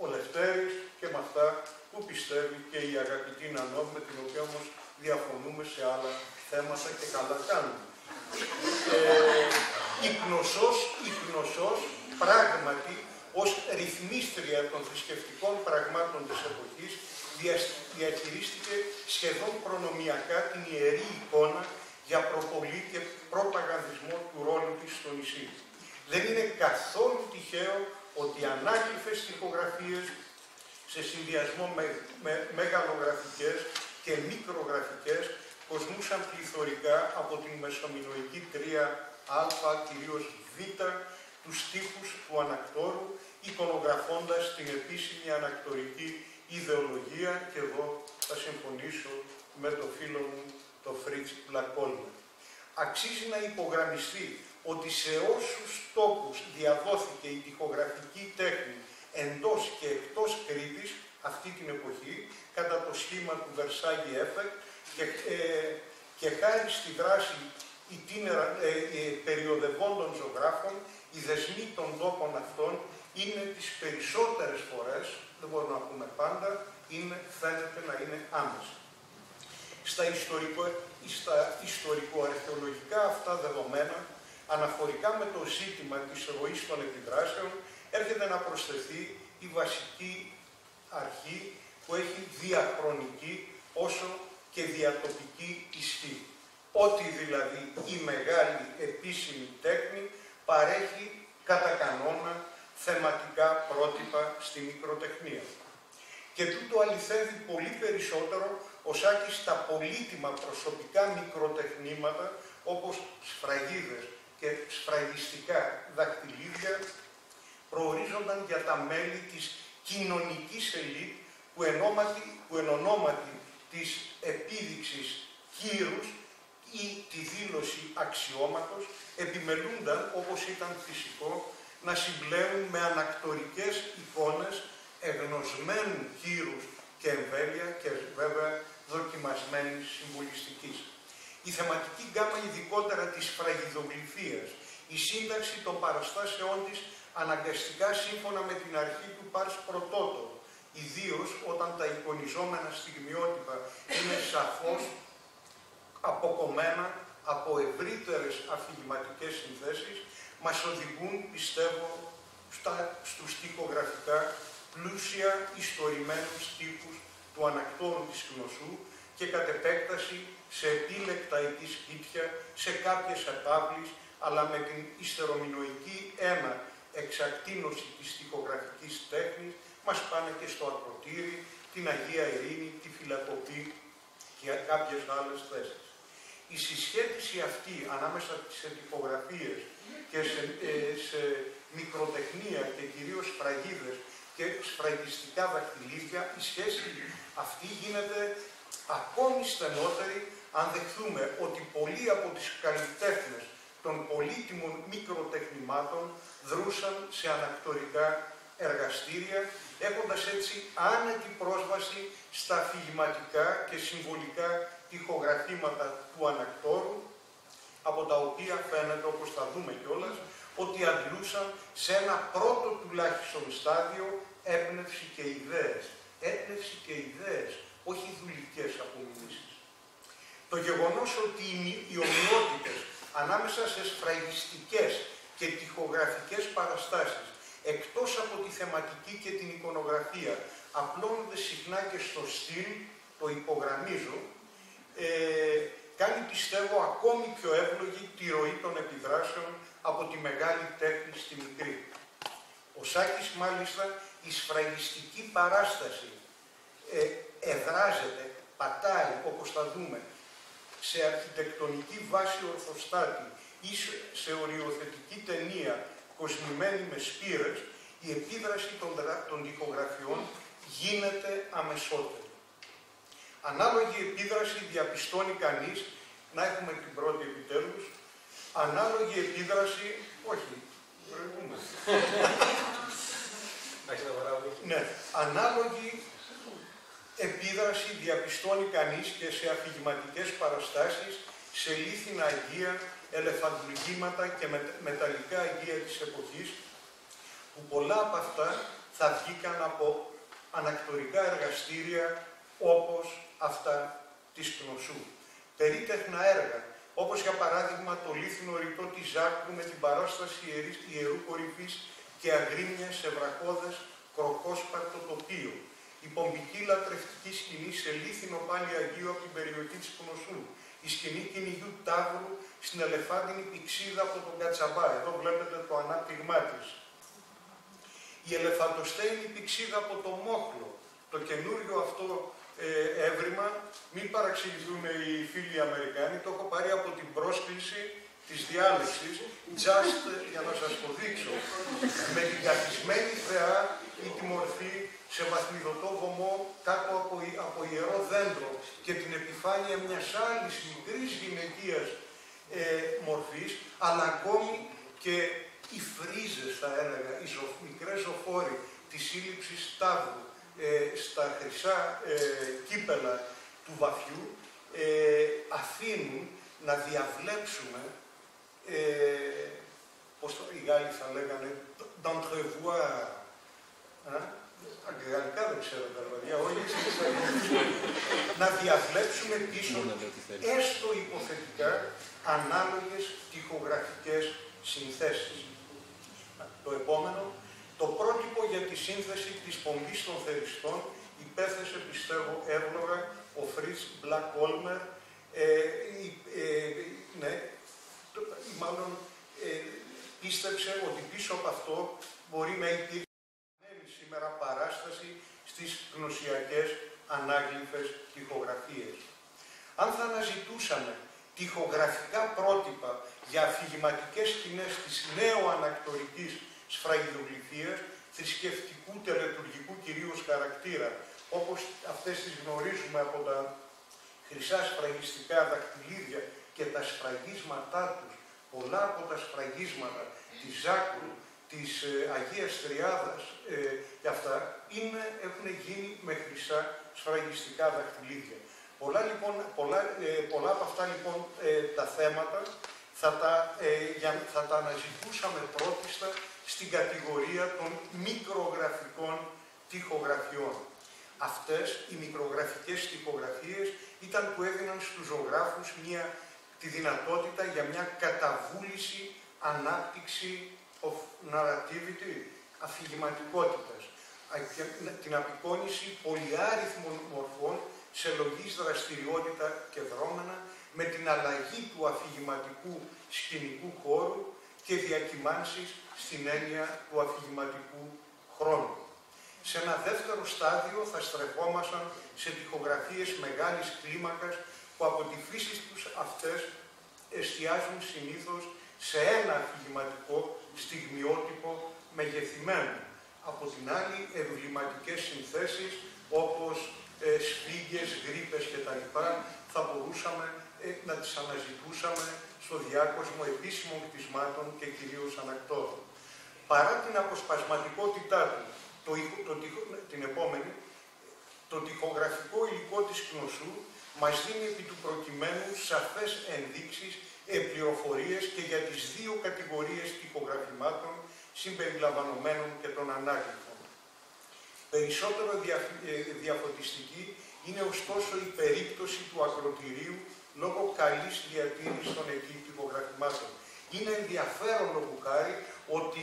ο Λευτέρης και με αυτά που πιστεύει και η αγαπητή Νανό, με την οποία όμως διαφωνούμε σε άλλα θέματα και καλά κάνουμε. Η Γνωσός πράγματι ως ρυθμίστρια των θρησκευτικών πραγμάτων της εποχής διαχειρίστηκε σχεδόν προνομιακά την ιερή εικόνα για προπολή και προπαγανδισμό του ρόλου της στο νησί. Δεν είναι καθόλου τυχαίο ότι οι ανάγλυφες τοιχογραφίες σε συνδυασμό με μεγαλογραφικές και μικρογραφικές κοσμούσαν πληθωρικά από την μεσομινοϊκή 3α, κυρίως β, τους τύπους του ανακτόρου, εικονογραφώντας την επίσημη ανακτορική ιδεολογία, και εδώ θα συμφωνήσω με το φίλο μου, το Φρίτς Πλακόλμα. Αξίζει να υπογραμμιστεί ότι σε όσους τόπους διαδόθηκε η τοιχογραφική τέχνη εντός και εκτός Κρήτης αυτή την εποχή, κατά το σχήμα του Versailles Effect, και χάρη στη δράση περιοδευόντων ζωγράφων, οι δεσμοί των τόπων αυτών είναι τις περισσότερες φορές, δεν μπορούμε να πούμε πάντα, φαίνεται να είναι άμεσα. Στα ιστορικο-αρχαιολογικά αυτά δεδομένα, αναφορικά με το ζήτημα της ροής των επιδράσεων, έρχεται να προσθεθεί η βασική αρχή που έχει διαχρονική όσο και διατοπική ισχύ. Ότι δηλαδή η μεγάλη επίσημη τέχνη παρέχει κατά κανόνα θεματικά πρότυπα στη μικροτεχνία. Και τούτο αληθεύει πολύ περισσότερο ο Σάκης στα πολύτιμα προσωπικά μικροτεχνήματα, όπως σφραγίδες και σφραγιστικά δακτυλίδια, προορίζονταν για τα μέλη της κοινωνικής ελίτ που εν ονόματι της επίδειξης κύρους ή τη δήλωση αξιώματος επιμελούνταν, όπως ήταν φυσικό, να συμπλέουν με ανακτορικές εικόνες εγνωσμένου κύρους και εμβέλεια και βέβαια δοκιμασμένης συμβολιστικής. Η θεματική γκάμα ειδικότερα της φραγιδογλυφίας, η σύνταξη των παραστάσεών της αναγκαστικά σύμφωνα με την αρχή του Πάρς Πρωτότο, ιδίως όταν τα εικονιζόμενα στιγμιότυπα είναι σαφώς αποκομμένα από ευρύτερες αφηγηματικές συνθέσεις, μας οδηγούν, πιστεύω, στους τοιχογραφικά πλούσια ιστορημένους τύπους του ανακτόρου της γνωσού και κατ' επέκταση σε επίλεκτα εκεί σπίτια, σε κάποιες επαύλεις, αλλά με την ιστερομινοϊκή εξακτίνωση της τοιχογραφικής τέχνης, μας πάνε και στο Ακρωτήρι, την Αγία Ειρήνη, τη Φυλακοπή και κάποιες άλλες θέσεις. Η συσχέτιση αυτή ανάμεσα σε τοιχογραφίες και σε μικροτεχνία και κυρίως σφραγίδες και σφραγιστικά δακτυλίδια, η σχέση αυτή γίνεται ακόμη στενότερη αν δεχθούμε ότι πολλοί από τις καλλιτέχνες των πολύτιμων μικροτεχνημάτων δρούσαν σε ανακτορικά εργαστήρια, έχοντας έτσι άνετη πρόσβαση στα αφηγηματικά και συμβολικά τοιχογραφήματα του ανακτόρου, από τα οποία φαίνεται, όπως θα δούμε κιόλας, ότι αντλούσαν σε ένα πρώτο τουλάχιστον στάδιο έμπνευση και ιδέες. Έμπνευση και ιδέες, όχι δουλικές απομιμήσεις. Το γεγονός ότι οι ομοιότητες ανάμεσα σε σφραγιστικές και τοιχογραφικές παραστάσεις, εκτός από τη θεματική και την εικονογραφία, απλώνονται συχνά και στο στυλ, το υπογραμμίζω, κάνει, πιστεύω, ακόμη πιο εύλογη τη ροή των επιδράσεων από τη μεγάλη τέχνη στη μικρή. Ο Σάκης, μάλιστα, η σφραγιστική παράσταση εδράζεται, πατάει, όπως θα δούμε, σε αρχιτεκτονική βάση ορθοστάτη ή σε οριοθετική ταινία κοσμημένη με σπήρες, η επίδραση των τοιχογραφιών γίνεται αμεσότερη. Ανάλογη επίδραση διαπιστώνει κανείς, να έχουμε την πρώτη επιτέλους, ανάλογη επίδραση, όχι, προηγούμε. Ναι, ανάλογη επίδραση διαπιστώνει κανείς και σε αφηγηματικές παραστάσεις, σε λίθινα αγγεία, ελεφαντουργήματα και μεταλλικά αγγεία της εποχής, που πολλά από αυτά θα βγήκαν από ανακτορικά εργαστήρια όπως αυτά της Κνωσού. Περίτεχνα έργα, όπως για παράδειγμα το λίθινο ρητό της Ζάκου με την παράσταση ιερού κορυφής και αγρίμια σε βραχώδες κροκόσπαρτο τοπίο. Η πομπική λατρευτική σκηνή σε λίθινο πάλι αγίο από την περιοχή της Κνωσού. Η σκηνή κυνηγιού τάβρου στην ελεφάντινη πηξίδα από τον Κατσαμπά. Εδώ βλέπετε το ανάπτυγμά της. Η ελεφαντοστέινη πηξίδα από το Μόχλο. Το καινούριο αυτό έβριμα, μην παραξηγηθούν οι φίλοι Αμερικάνοι, το έχω πάρει από την πρόσκληση της διάλεξης, just για να σας το δείξω, με την καθισμένη θεά ή τη μορφή σε βαθμιδωτό βωμό κάτω από ιερό δέντρο και την επιφάνεια μιας άλλης μικρής γυναικείας μορφής, αλλά ακόμη και οι φρίζες, θα έλεγα, οι μικρές ζωφόροι της σύλληψης τάβρου στα χρυσά κύπελα του βαθιού αφήνουν να διαβλέψουμε, πώς οι Γάλλοι θα λέγανε, d'entrevoir. Αγγλικά δεν ξέρω τα παιδιά, όλοι να διαβλέψουμε πίσω, έστω υποθετικά, ανάλογες τοιχογραφικές συνθέσεις. Το επόμενο, το πρότυπο για τη σύνθεση της πομπής των θεριστών υπέθεσε, πιστεύω, εύλογα ο Φριτς Μπλακ-Όλμερ, μάλλον πίστεψε ότι πίσω από αυτό μπορεί να υπήρχε σήμερα παράσταση στις γνωσιακές ανάγλυφες τοιχογραφίες. Αν θα αναζητούσαμε τοιχογραφικά πρότυπα για αφηγηματικές σκηνές της νέο-ανακτορικής σφραγιδογλυφίας, θρησκευτικού τελετουργικού κυρίως χαρακτήρα, όπως αυτές τις γνωρίζουμε από τα χρυσά σφραγιστικά δακτυλίδια και τα σφραγίσματά τους, πολλά από τα σφραγίσματα της Ζάκου, της Αγίας Τριάδας και αυτά έχουν γίνει με χρυσά σφραγιστικά δακτυλίδια. Πολλά από αυτά λοιπόν τα θέματα θα τα αναζητούσαμε πρώτιστα στην κατηγορία των μικρογραφικών τοιχογραφιών. Αυτές οι μικρογραφικές τοιχογραφίες ήταν που έδιναν στους ζωγράφους τη δυνατότητα για μια καταβούληση, ανάπτυξη of narrativity, αφηγηματικότητας, την απεικόνιση πολυάριθμων μορφών σε λογής δραστηριότητα και δρόμενα, με την αλλαγή του αφηγηματικού σκηνικού χώρου και διακυμάνσεις στην έννοια του αφηγηματικού χρόνου. Σε ένα δεύτερο στάδιο θα στρεφόμασταν σε τοιχογραφίες μεγάλης κλίμακας που από τη φύση τους αυτές εστιάζουν συνήθως σε ένα αφηγηματικό στιγμιότυπο μεγεθυμένο. Από την άλλη, εμβληματικές συνθέσεις όπως σφίγγες, γρίπες κτλ. Θα μπορούσαμε να τις αναζητούσαμε στο διάκοσμο επίσημων κτισμάτων και κυρίως ανακτόρων. Παρά την αποσπασματικότητά του, την επόμενη, το τοιχογραφικό υλικό της Κνωσού μας δίνει επί του προκειμένου σαφές ενδείξεις, πληροφορίες και για τις δύο κατηγορίες τοιχογραφημάτων συμπεριλαμβανομένων και των ανάγλυφων. Περισσότερο διαφωτιστική είναι ωστόσο η περίπτωση του Ακροτηρίου λόγω καλής διατήρησης των εκεί τοιχογραφημάτων. Είναι ενδιαφέρον λόγου χάρη ότι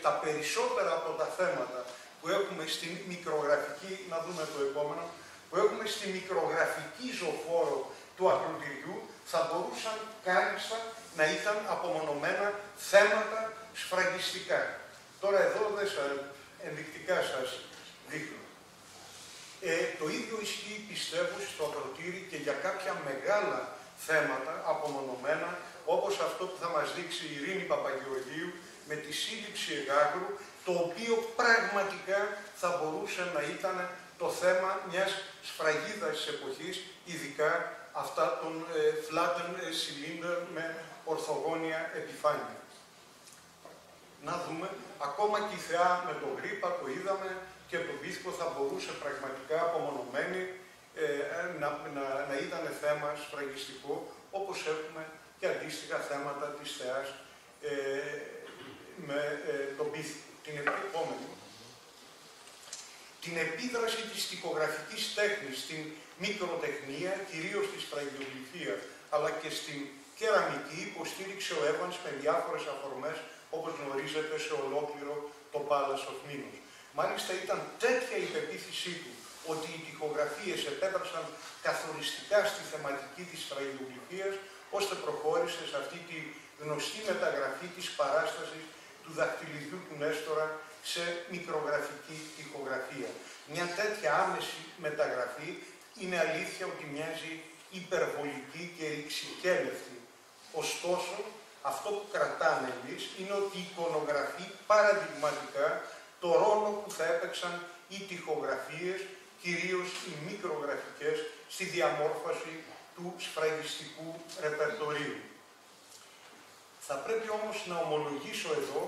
τα περισσότερα από τα θέματα που έχουμε στην μικρογραφική, να δούμε το επόμενο, που έχουμε στη μικρογραφική ζωφόρο του Ακροτηριού θα μπορούσαν κάλλιστα να ήταν απομονωμένα θέματα σφραγιστικά. Τώρα εδώ ενδεικτικά σας δείχνω. Το ίδιο ισχύει, πιστεύω, στο Ακροτήρι και για κάποια μεγάλα θέματα απομονωμένα, όπως αυτό που θα μας δείξει η Ειρήνη Παπαγεωργίου με τη σύλληψη εγάγρου, το οποίο πραγματικά θα μπορούσε να ήταν το θέμα μιας σφραγίδας της εποχής, ειδικά αυτά των flattened cylinder με ορθογώνια επιφάνεια. Να δούμε, ακόμα και η Θεά με τον Γρίπα, το είδαμε, και το Βύθκο θα μπορούσε πραγματικά απομονωμένη να ήταν θέμα σφραγιστικό, όπως έχουμε και αντίστοιχα θέματα της Θεάς με τον Βύθκο. Την επόμενη. Την επίδραση της τοιχογραφικής τέχνης στην μικροτεχνία, κυρίως στη σφραγιογλυφία, αλλά και στην κεραμική, υποστήριξε ο Evans με διάφορες αφορμές, όπως γνωρίζετε, σε ολόκληρο το Palace of Minos. Μάλιστα ήταν τέτοια η πεποίθησή του ότι οι τοιχογραφίες επέτρεψαν καθοριστικά στη θεματική της σφραγιογλυφίας, ώστε προχώρησε σε αυτή τη γνωστή μεταγραφή της παράστασης του δαχτυλιδιού του Νέστορα σε μικρογραφική τοιχογραφία. Μια τέτοια άμεση μεταγραφή είναι αλήθεια ότι μοιάζει υπερβολική και ρηξικέλευτη. Ωστόσο, αυτό που κρατάμε εμείς είναι ότι εικονογραφεί παραδειγματικά το ρόλο που θα έπαιξαν οι τοιχογραφίες, κυρίως οι μικρογραφικές, στη διαμόρφωση του σφραγιστικού ρεπερτορίου. Θα πρέπει όμως να ομολογήσω εδώ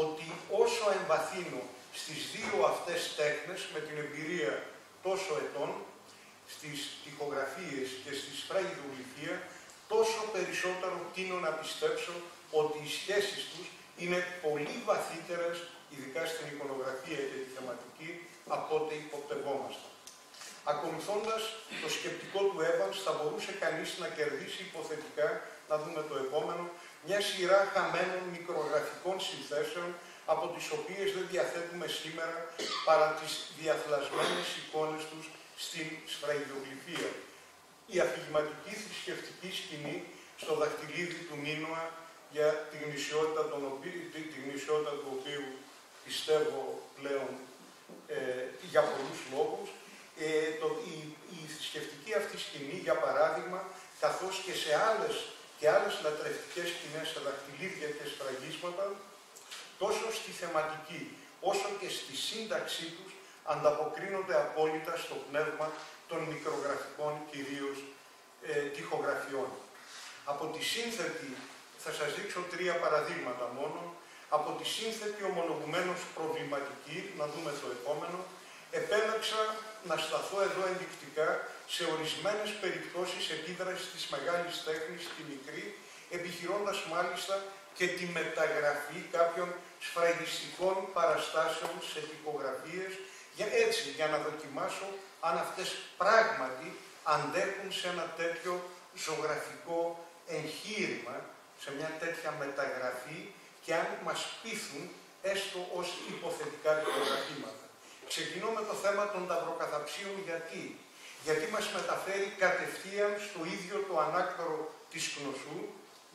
ότι όσο εμβαθύνω στις δύο αυτές τέχνες, με την εμπειρία τόσο ετών, στις τοιχογραφίες και στη σφραγιδογλυφία, τόσο περισσότερο τείνω να πιστέψω ότι οι σχέσεις τους είναι πολύ βαθύτερες, ειδικά στην εικονογραφία και τη θεματική, από ό,τι υποπτευόμαστε. Ακολουθώντας το σκεπτικό του Evans, θα μπορούσε κανείς να κερδίσει υποθετικά, να δούμε το επόμενο, μια σειρά χαμένων μικρογραφικών συνθέσεων, από τις οποίες δεν διαθέτουμε σήμερα παρά τις διαθλασμένες εικόνες τους στην σφραγιδογλυφία. Η αφηγηματική θρησκευτική σκηνή στο δαχτυλίδι του Μίνωα, για τη γνησιότητα του οποίου πιστεύω πλέον για πολλούς λόγους, η θρησκευτική αυτή σκηνή, για παράδειγμα, καθώς και σε άλλες λατρευτικές σκηνές σε δαχτυλίδια και σφραγίσματα, τόσο στη θεματική όσο και στη σύνταξή τους ανταποκρίνονται απόλυτα στο πνεύμα των μικρογραφικών κυρίως τοιχογραφιών. Από τη σύνθετη, θα σας δείξω 3 παραδείγματα μόνο, από τη σύνθετη ομολογουμένως προβληματική, να δούμε το επόμενο, επέλεξα να σταθώ εδώ ενδεικτικά σε ορισμένες περιπτώσεις επίδρασης της μεγάλης τέχνης στη μικρή, επιχειρώντας μάλιστα και τη μεταγραφή κάποιων σφραγιστικών παραστάσεων σε τοιχογραφίες, για να δοκιμάσω αν αυτές πράγματι αντέχουν σε ένα τέτοιο ζωγραφικό εγχείρημα, σε μια τέτοια μεταγραφή, και αν μας πείθουν έστω ως υποθετικά τοιχογραφήματα. Ξεκινώ με το θέμα των ταυροκαθαψίων. Γιατί μας μεταφέρει κατευθείαν στο ίδιο το ανάκτορο της γνωσού,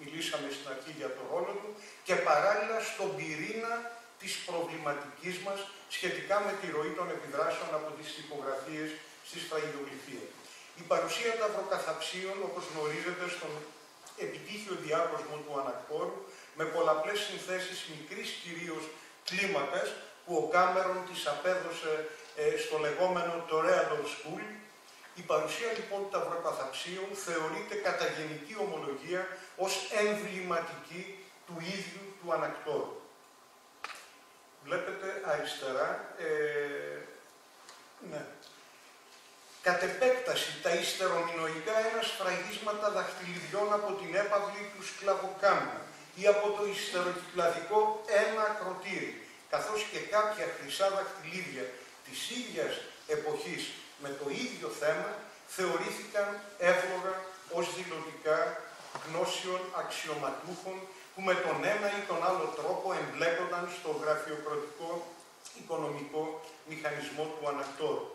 μιλήσαμε στην αρχή για το ρόλο του, και παράλληλα στον πυρήνα της προβληματικής μας σχετικά με τη ροή των επιδράσεων από τις τοιχογραφίες στη σφραγιδογλυφία. Η παρουσία ταυροκαθαψίων, όπως γνωρίζετε, στον επιτύχιο διάκοσμο του ανακτόρου, με πολλαπλές συνθέσεις μικρής κυρίως κλίμακας, που ο Κάμερον της απέδωσε στο λεγόμενο Toreador School. Η παρουσία λοιπόν των ταυροκαθαψίων θεωρείται κατά γενική ομολογία ως εμβληματική του ίδιου του ανακτόρου. Βλέπετε αριστερά, ναι. Κατ' επέκταση, τα υστερομινοϊκά σφραγίσματα δαχτυλιδιών από την έπαυλη του σκλαβοκάμου ή από το υστεροκυκλαδικό ένα Ακροτήρι, καθώς και κάποια χρυσά δαχτυλίδια της ίδιας εποχής με το ίδιο θέμα, θεωρήθηκαν εύλογα ως δηλωτικά γνώσεων αξιωματούχων που με τον ένα ή τον άλλο τρόπο εμπλέκονταν στο γραφειοκρατικό οικονομικό μηχανισμό του ανακτόρου.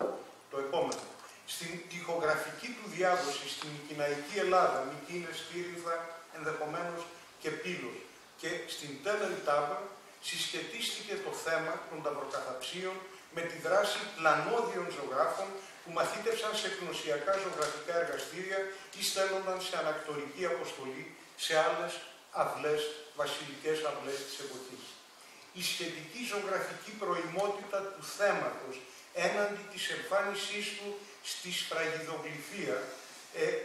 Το επόμενο. Στην τοιχογραφική του διάδοση στην Μικηναϊκή Ελλάδα, Μικήνες, Τύρινθα, ενδεχομένως και Πύλος, και στην Τέλελτάβα, συσχετίστηκε το θέμα των ταυροκαθαψίων με τη δράση πλανόδιων ζωγράφων που μαθήτευσαν σε γνωσιακά ζωγραφικά εργαστήρια ή στέλνονταν σε ανακτορική αποστολή σε άλλες αυλές, βασιλικές αυλές της εποχής. Η σχετική ζωγραφική προημότητα του θέματος έναντι της εμφάνισής του στη σφραγιδογλυφία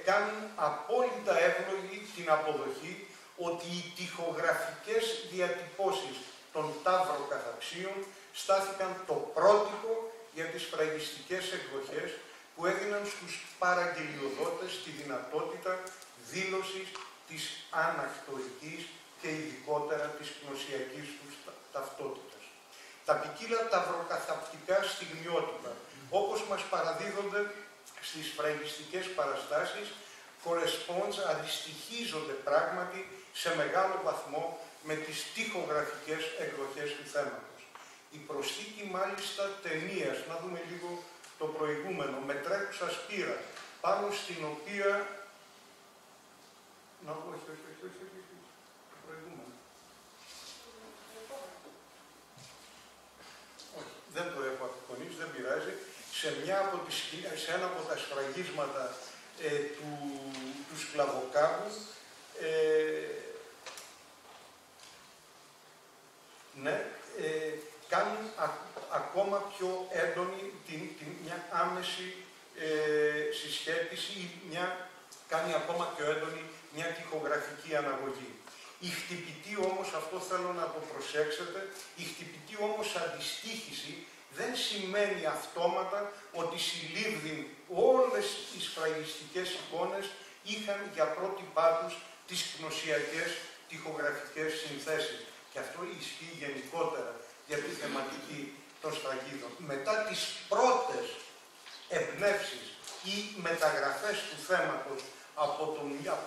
κάνουν απόλυτα εύλογη την αποδοχή ότι οι τοιχογραφικές διατυπώσεις των ταύροκαθαψίων στάθηκαν το πρότυπο για τις φραγιστικές εκδοχές που έδιναν στους παραγγελιοδότες τη δυνατότητα δήλωσης της ανακτορικής και ειδικότερα της γνωσιακής τους ταυτότητας. Τα ποικίλα ταυροκαθαπτικά στιγμιότυπα, όπως μας παραδίδονται στις φραγιστικές παραστάσεις, αντιστοιχίζονται πράγματι σε μεγάλο βαθμό με τις τοιχογραφικές εκδοχές του θέματος. Η προσθήκη μάλιστα ταινίας, να δούμε λίγο το προηγούμενο, με τρέχουσα σπήρα, πάνω στην οποία... όχι, το προηγούμενο. Όχι, δεν το έχω απεικονίσει, δεν πειράζει. Σε ένα από τα σφραγίσματα του σκλαβοκάβου, κάνουν ακόμα πιο έντονη μια άμεση συσχέτιση ή κάνει ακόμα πιο έντονη μια τοιχογραφική αναγωγή. Η χτυπητή όμως, αυτό θέλω να το προσέξετε, η χτυπητή όμως αντιστοίχηση δεν σημαίνει αυτόματα ότι συλλήβδην όλες τις φραγιστικές εικόνες είχαν για πρότυπά τους τις γνωσιακές τοιχογραφικές συνθέσεις. Και αυτό ισχύει γενικότερα για τη θεματική των σφραγίδων. Μετά τις πρώτες εμπνεύσεις ή μεταγραφές του θέματος από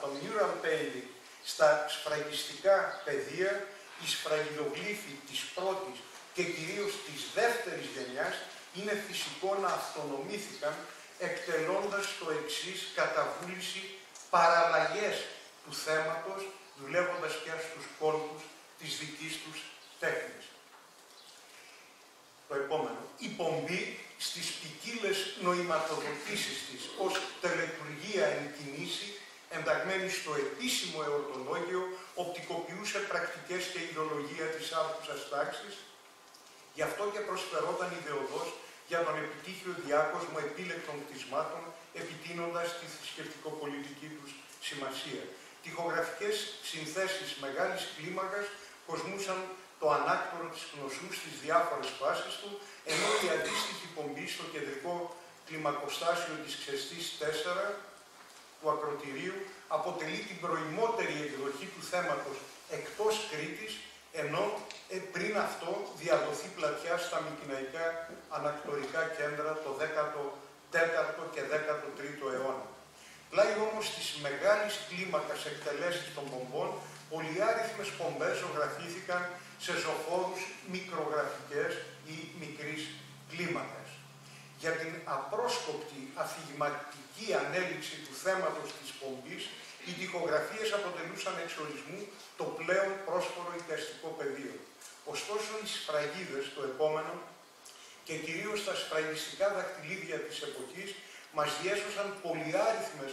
το mural painting στα σφραγιστικά πεδία, οι σφραγιδογλύφοι της πρώτης και κυρίως της δεύτερης γενιάς είναι φυσικό να αυτονομήθηκαν εκτελώντας το εξής καταβούληση παραλλαγές του θέματος, δουλεύοντας πια στους κόλπους της δικής τους τέχνης. Το επόμενο. Η πομπή στις ποικίλες νοηματοδοτήσεις της ως τελετουργία εν κινήσει, ενταγμένη στο επίσημο εορτολόγιο, οπτικοποιούσε πρακτικές και ιδεολογία της άρχουσας τάξης, γι' αυτό και προσφερόταν ιδεοδός για τον επιτύχιο διάκοσμο επίλεκτων κτισμάτων, επιτείνοντας τη θρησκευτικοπολιτική τους σημασία. Τοιχογραφικές συνθέσεις μεγάλης κλίμακας κοσμούσαν το ανάκτορο της γνωσού στις διάφορες φάσεις του, ενώ η αντίστοιχη πομπή στο κεντρικό κλιμακοστάσιο της ξεστής 4 του Ακροτηρίου αποτελεί την προημότερη εκδοχή του θέματος εκτός Κρήτης, ενώ πριν αυτό διαδοθεί πλατιά στα μικηναϊκά ανακτορικά κέντρα το 14ο και 13ο αιώνα. Πλάι όμως της μεγάλης κλίμακας εκτελέσεις των πομπών, πολυάριθμες πομπές ζωγραφήθηκαν σε ζωφόρους μικρογραφικές ή μικρής κλίμακας. Για την απρόσκοπτη αφηγηματική ανέλυξη του θέματος της πομπής, οι τοιχογραφίες αποτελούσαν εξ ορισμού το πλέον πρόσφορο εικαστικό πεδίο. Ωστόσο, οι σφραγίδες, το επόμενο, και κυρίως τα σφραγιστικά δακτυλίδια της εποχής, μας διέσωσαν πολυάριθμες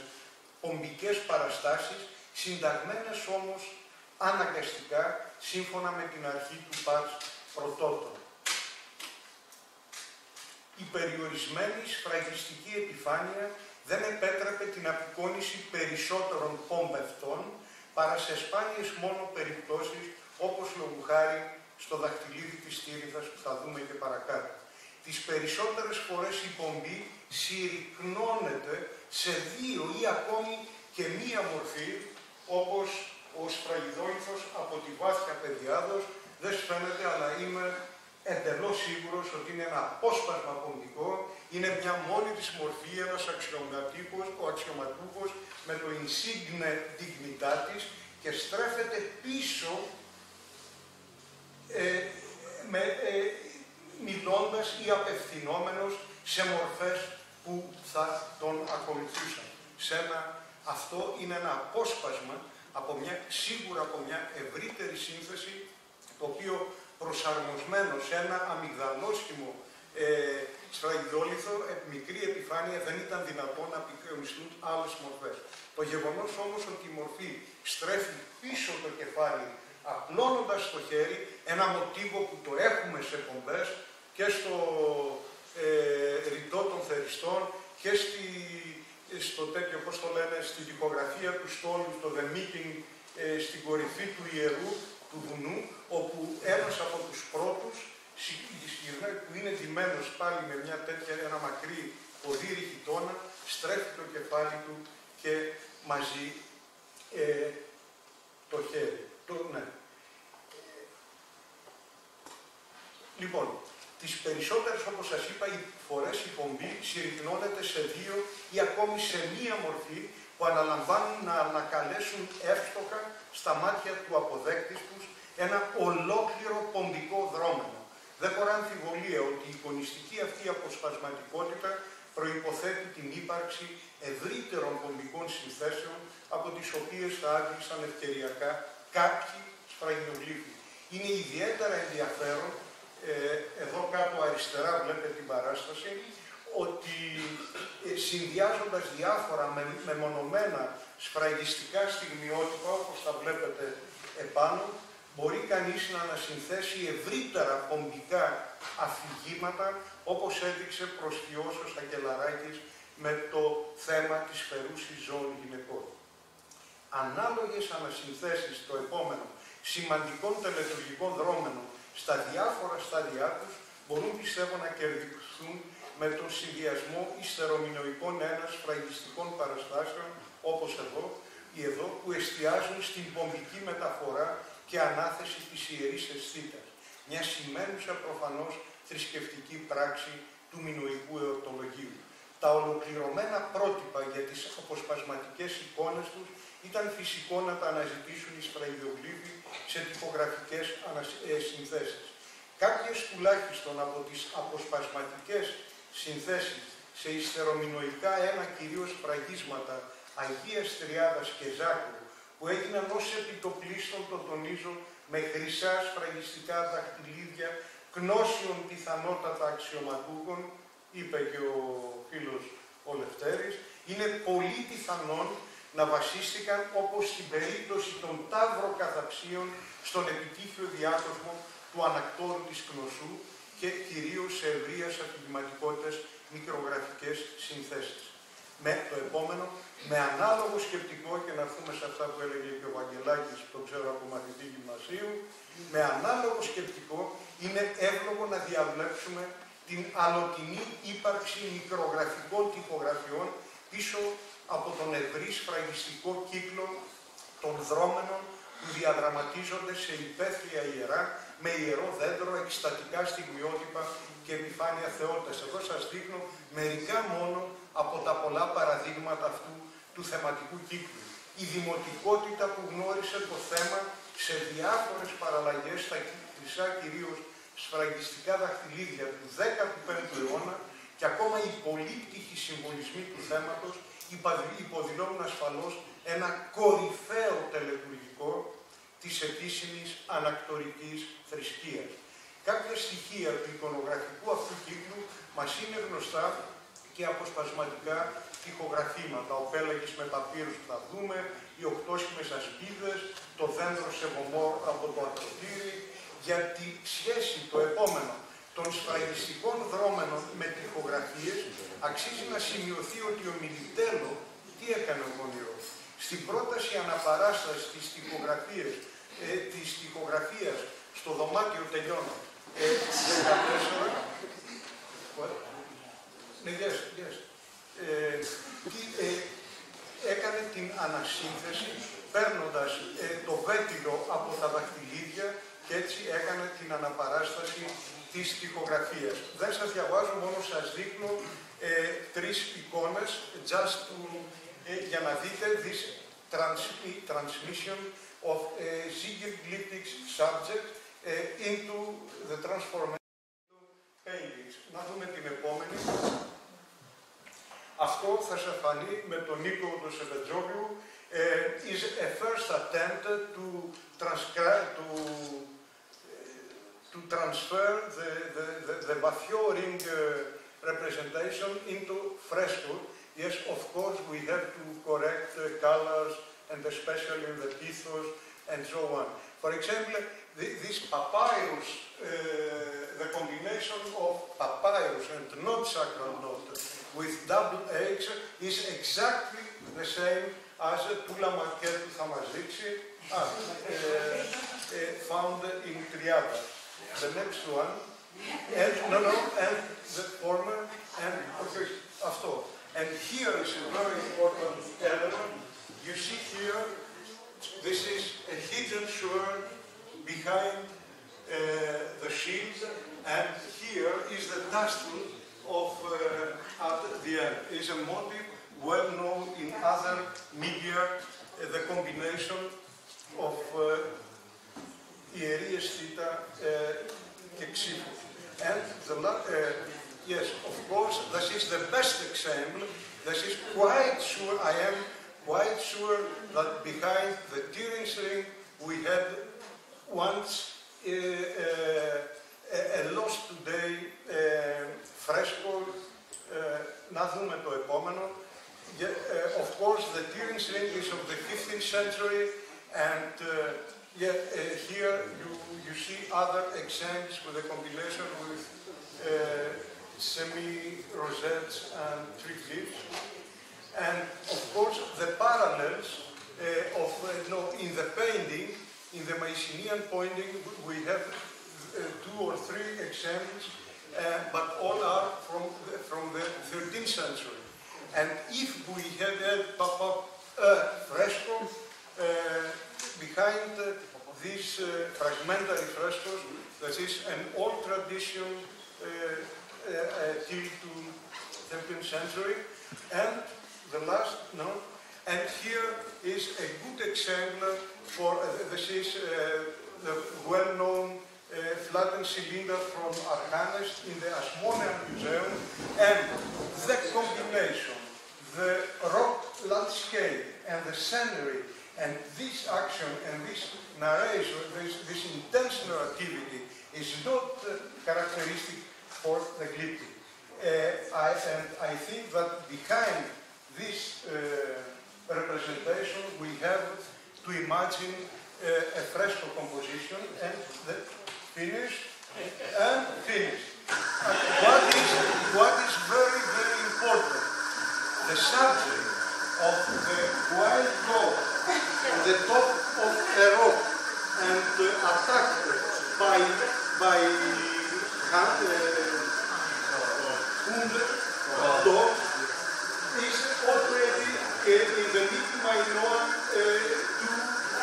πομπικές παραστάσεις, συνταγμένες όμως αναγκαστικά, σύμφωνα με την αρχή του Πας Πρωτότων. Η περιορισμένη σφραγιστική επιφάνεια δεν επέτρεπε την απεικόνιση περισσότερων πομπευτών παρά σε σπάνιες μόνο περιπτώσεις, όπως λόγου χάρη στο δαχτυλίδι της Θήριδας που θα δούμε και παρακάτω. Τις περισσότερες φορές η πομπή συρρυκνώνεται σε δύο ή ακόμη και μία μορφή, όπως ο σφραγιδόλιθος από τη βάθια Παιδιάδος, δεν σφαίνεται, αλλά είμαι εντελώς σίγουρος ότι είναι ένα απόσπασμα πομπικό, είναι μια μόνη της μορφή, ένας ο αξιωματούχος με το insigne dignitatis και στρέφεται πίσω μιλώντας ή απευθυνόμενος σε μορφές που θα τον ακολουθούσαν. Αυτό είναι ένα απόσπασμα σίγουρα από μια ευρύτερη σύνθεση, το οποίο προσαρμοσμένο σε ένα αμυγδαλόσχημο σφραγιδόλιθο, μικρή επιφάνεια, δεν ήταν δυνατόν να απεικονιστούν άλλες μορφές. Το γεγονός όμως ότι η μορφή στρέφει πίσω το κεφάλι, απλώνοντας το χέρι, ένα μοτίβο που το έχουμε σε πομπές και στο ρητό των θεριστών και στο τέτοιο, πώς το λένε, στη τοιχογραφία του στόλου, στο The Meeting, στην κορυφή του ιερού, του βουνού, όπου ένας από τους πρώτους, που είναι ντυμένος πάλι με μια τέτοια, ένα μακρύ ποδήρι χιτώνα, στρέφει το κεφάλι του και μαζί το χέρι. Ναι. Λοιπόν, τις περισσότερες, όπως σας είπα, οι φορές η πομπή συρρυκνώνεται σε δύο ή ακόμη σε μία μορφή που αναλαμβάνουν να ανακαλέσουν εύστοχα στα μάτια του αποδέκτη τους ένα ολόκληρο πομπικό δρόμενο. Δεν χωρά αμφιβολία ότι η εικονιστική αυτή αποσπασματικότητα προϋποθέτει την ύπαρξη ευρύτερων πομπικών συνθέσεων από τις οποίες θα άγγιξαν ευκαιριακά κάποιοι σφραγιδογλύφοι. Είναι ιδιαίτερα ενδιαφέρον, εδώ κάτω αριστερά βλέπετε την παράσταση, ότι συνδυάζοντας διάφορα μεμονωμένα σφραγιστικά στιγμιότυπα, όπως τα βλέπετε επάνω, μπορεί κανείς να ανασυνθέσει ευρύτερα πομπικά αφηγήματα, όπως έδειξε προσφυώς ο Σακελαράκης με το θέμα της φερούσης ζώων γυναικών. Ανάλογες ανασυνθέσεις, το επόμενο, σημαντικών τελετουργικών δρόμενων στα διάφορα στάδια τους, μπορούν πιστεύω να κερδιθούν με τον συνδυασμό ιστερομινοϊκών ένας σφραγιστικών παραστάσεων, όπως εδώ, που εστιάζουν στην πομπική μεταφορά και ανάθεση της ιερής αισθήτας, μια σημαίνουσα προφανώς θρησκευτική πράξη του μινοϊκού εορτολογίου. Τα ολοκληρωμένα πρότυπα για τις αποσπασματικές εικόνες τους ήταν φυσικό να τα αναζητήσουν οι σφραγιδογλύφοι σε τυπογραφικές συνθέσεις. Κάποιες τουλάχιστον από τις αποσπασματικές συνθέσεις σε ιστερομινοϊκά ένα κυρίως φραγίσματα Αγίας Τριάδας και Ζάκου, που έγιναν ως επιτοπλίστων, το τονίζω, με χρυσά σφραγιστικά δαχτυλίδια, γνώσεων πιθανότατα αξιωματούχων, είπε και ο φίλος ο Λευτέρης, είναι πολύ πιθανόν να βασίστηκαν, όπως στην περίπτωση των ταύροκαθαψίων, στον επιτύχιο διάκοσμο του ανακτόρου της Κνωσού και κυρίως σε ευρείας αφηγηματικότητες μικρογραφικές συνθέσεις. Με το επόμενο, με ανάλογο σκεπτικό, και να έρθουμε σε αυτά που έλεγε και ο Βαγγελάκης, που το ξέρω από μαθητή γυμνασίου, με ανάλογο σκεπτικό είναι εύλογο να διαβλέψουμε την αλλοτινή ύπαρξη μικρογραφικών τυπογραφιών πίσω από τον ευρύ σφραγιστικό κύκλο των δρόμενων που διαδραματίζονται σε υπαίθρια ιερά, με ιερό δέντρο, εκστατικά στιγμιότυπα και επιφάνεια θεότητας. Εδώ σας δείχνω μερικά μόνο από τα πολλά παραδείγματα αυτού του θεματικού κύκλου. Η δημοτικότητα που γνώρισε το θέμα σε διάφορες παραλλαγές στα χρυσά κυρίως σφραγιστικά δαχτυλίδια του 15ου αιώνα και ακόμα οι πολύπτυχοι συμβολισμοί του θέματος υποδηλώνουν ασφαλώς ένα κορυφαίο τελετουργικό της επίσημης ανακτορικής θρησκείας. Κάποια στοιχεία του εικονογραφικού αυτού κύκλου μας είναι γνωστά και αποσπασματικά τοιχογραφήματα. Ο πέλαγης με παπύρους που θα δούμε, οι οκτώσχημες ασπίδες, το δέντρο σε βωμό από το Ακρωτήρι. Για τη σχέση, το επόμενο, των σφραγιστικών δρόμενων με τοιχογραφίες, αξίζει να σημειωθεί ότι ο Μιλιτέλο τι έκανε ο Γονιός. Στην πρόταση αναπαράσταση της τοιχογραφίας στο δωμάτιο τελειώνω 14, έκανε την ανασύνθεση παίρνοντας το βέτυλο από τα δαχτυλίδια και έτσι έκανε την αναπαράσταση της τοιχογραφίας. Δεν σας διαβάζω, μόνο σας δείχνω τρεις εικόνες, just to, για να δείτε this transmission of Ziegelglyphic subject into the transformation paintings. Να δούμε την επόμενη. Αυτό θα σας φανεί με τον Νίκο του Σεβετζόγλου. Is a first attempt to transfer the Vafioring representation into fresco. Yes, of course, we have to correct colors, and especially the pithos, and so on. For example, this papyrus, the combination of papyrus and not sacral note with double H is exactly the same as Tula Marquette που θα μας δείξει, found in Triada. The next one, and and the former, and okay, αυτό. And here is a very important element. You see here, this is a hidden sword behind the shield, and here is the tassel of at the end. Is a motive well known in other media, the combination of Ιερίες Θήτα και Ξύφου. And yes, of course, this is the best example. This is quite sure, I am quite sure that behind the Thýrins ring we had once a lost today fresco. Να δούμε το επόμενο. Of course, the Thýrins ring is of the 15th century, and here you see other examples with a combination with semi-rosettes and triglyphs. And of course, the parallels in the painting, in the Mycenaean painting, we have 2 or 3 examples, but all are from the 13th century. And if we had a fresco behind these fragmentary frescoes, that is an old tradition till to 13th century, and the last, and here is a good example for, this is the well-known flattened cylinder from Archanes in the Asmonean Museum, and the combination, the rock landscape and the scenery, and this action and this narration, this intense narrativity is not characteristic for the glyptic. And I think that behind this representation we have to imagine a fresco composition and the finish and finish. What is very, very important, the subject of the wild goat on the top of a rock and attacked by dog is already in the Mycenaean to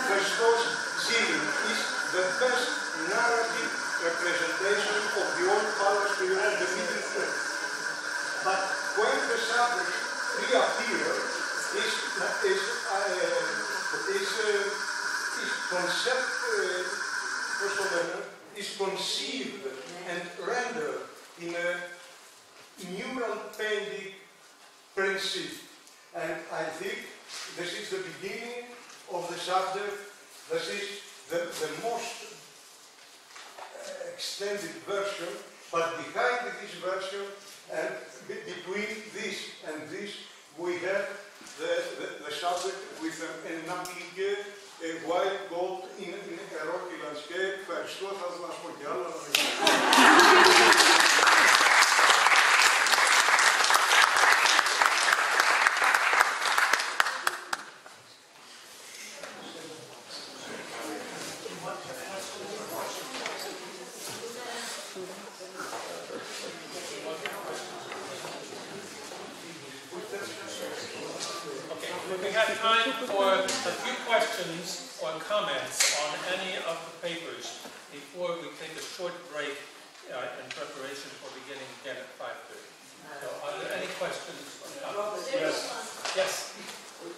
Christos Zilin, is the best narrative representation of the old palace period, the Middle Earth. But when the subject reappears, is conceived and rendered in a mural painting principle. And I think this is the beginning of the subject. This is the most extended version, but behind this version and between this and this we have the subject with an appliqué, a white gold in a rocky landscape. Ευχαριστώ, θα σας πω κι άλλα. We have time for a few questions or comments on any of the papers before we take a short break in preparation for beginning again at 5:30. So are there any questions? Yes. Yes.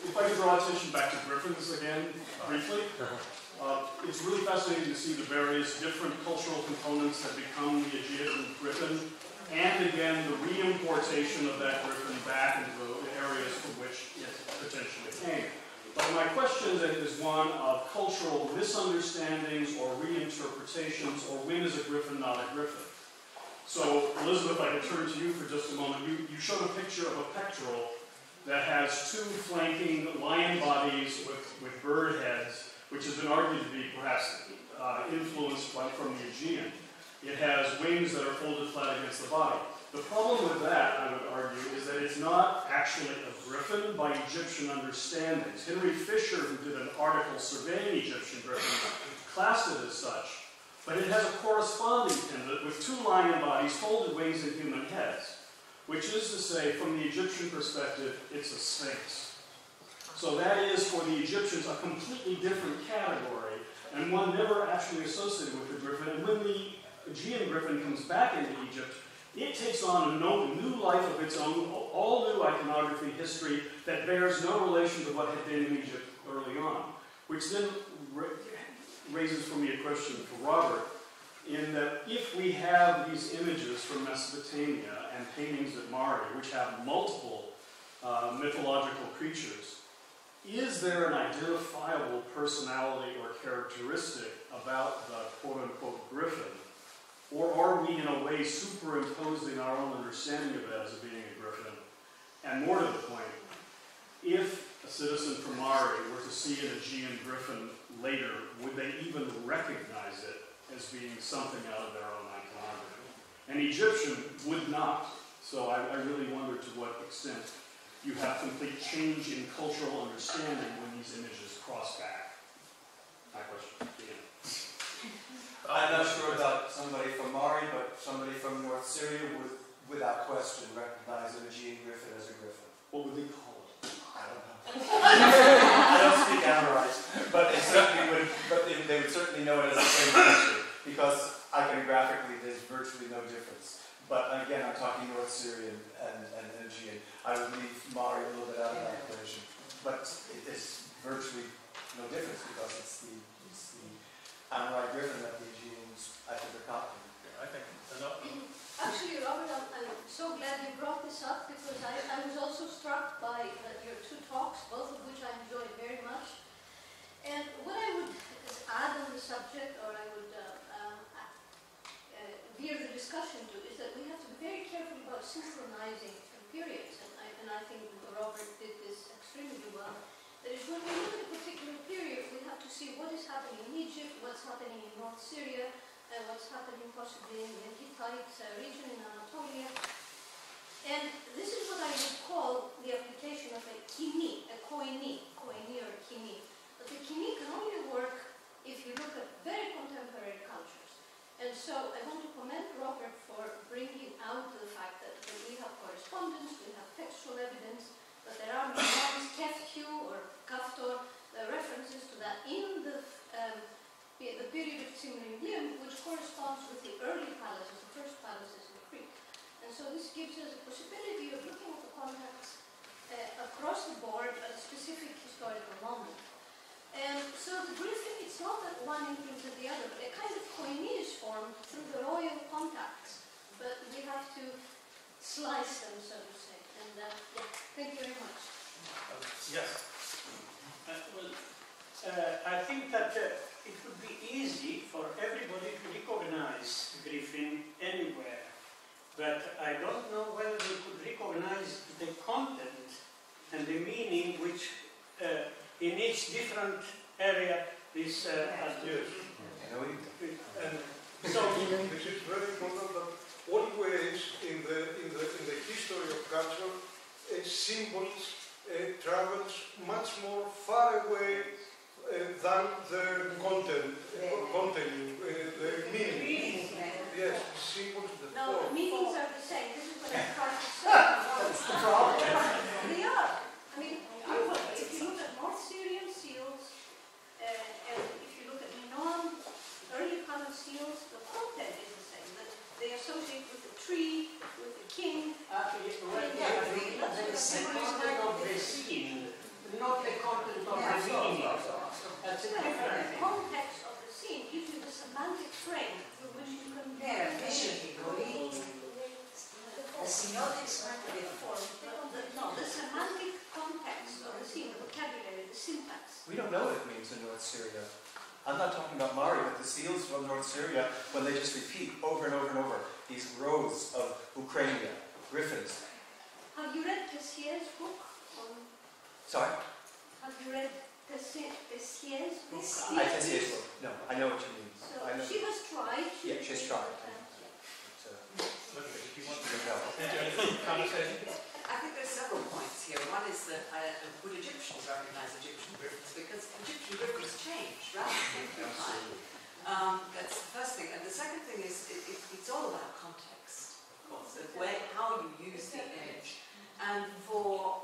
If I could draw attention back to griffins again, briefly. It's really fascinating to see the various different cultural components that become the Aegean griffin, and again, the reimportation of that griffin back into the areas from which it potentially came. But my question is one of cultural misunderstandings or reinterpretations, or when is a griffin not a griffin? So, Elizabeth, I could turn to you for just a moment. You showed a picture of a pectoral that has two flanking lion bodies with bird heads, which has been argued to be perhaps influenced from the Aegean. It has wings that are folded flat against the body. The problem with that, I would argue, is that it's not actually a griffin by Egyptian understandings. Henry Fisher, who did an article surveying Egyptian griffins, classed it as such. But it has a corresponding pendant with two lion bodies, folded wings, and human heads. Which is to say, from the Egyptian perspective, it's a sphinx. So that is, for the Egyptians, a completely different category, and one never actually associated with the griffin. And when the Aegean griffin comes back into Egypt, it takes on a new life of its own, all new iconography history that bears no relation to what had been in Egypt early on. Which then raises for me a question for Robert, in that if we have these images from Mesopotamia and paintings at Mari, which have multiple mythological creatures, is there an identifiable personality or characteristic about the quote-unquote griffin? Or are we, in a way, superimposing our own understanding of it as being a griffin? And more to the point, if a citizen from Mari were to see an Aegean griffin later, would they even recognize it as being something out of their own iconography? An Egyptian would not. So I really wonder to what extent you have complete change in cultural understanding when these images cross back. My question. Yeah. I'm not sure about somebody from Mari, but somebody from North Syria would, without question, recognize an Aegean griffin as a griffin. What would they call it? I don't know. I don't speak Amorite, but they certainly would. But they would certainly know it as the same creature, because iconographically there's virtually no difference. But again, I'm talking North Syrian and Aegean. I would leave Mari a little bit out of that equation, but it is virtually no difference because it's the Amorite griffin that the Aegeans, I think, are copying. I think Actually, Robert, I'm so glad you brought this up because I was also struck by your two talks, both of which I enjoyed very much. And what I would add on the subject, or I would veer the discussion to, is that we have to be very careful about synchronizing periods. And I think Robert did this extremely well. That is, when we look at a particular period, we have to see what is happening in Egypt, what's happening in North Syria, what's happening possibly in the Hittite region in Anatolia. And this is what I would call the application of a kini, a koini or kini. But the kini can only work if you look at very contemporary cultures. And so I want to commend Robert for bringing out the fact that we have correspondence, we have textual evidence, but there are nuance, keftu or kaftor, references to that in the period of millennium, which corresponds with the early palaces, the first palaces in Crete. And so this gives us a possibility of looking at the contexts across the board at a specific historical moment. And so the griffin, it's not that one influences the other, but a kind of koine is formed through the royal contacts. But we have to slice them, so to say. And yeah, thank you very much. Yes. I think that it would be easy for everybody to recognize griffin anywhere. But I don't know whether they could recognize the content and the meaning which in each different area is used. So this is very important that always in the history of culture, symbols travels much more far away than their content, the meaning. Yes, symbols. No, the meanings are the same. This is what I tried to say. That's the problem. They are. I mean, if you look at North Syrian seals, and if you look at Minoan early kind of seals, the content is the same. But they associate with the tree, with the king. The content of the scene, not the content of the meaning. That's a different thing. The context of the scene gives you the semantic frame through which you can the semiotics might be formed. No, the semantic context of the scene, the vocabulary, the syntax. We don't know what it means in North Syria. I'm not talking about Mari, but the seals from North North Syria, when they just repeat over and over and over these rows of Ukrainia, griffins. Have you read Tessier's book? Sorry? Have you read Tessier's book? Tessier's book. No, I know what you mean. So she has tried. Yeah, she's tried. I think there's several points here. One is that would Egyptians recognize Egyptian griffins? Because Egyptian griffins change rapidly through time. That's the first thing. And the second thing is it's all about context, of course, of how you use the image. And for,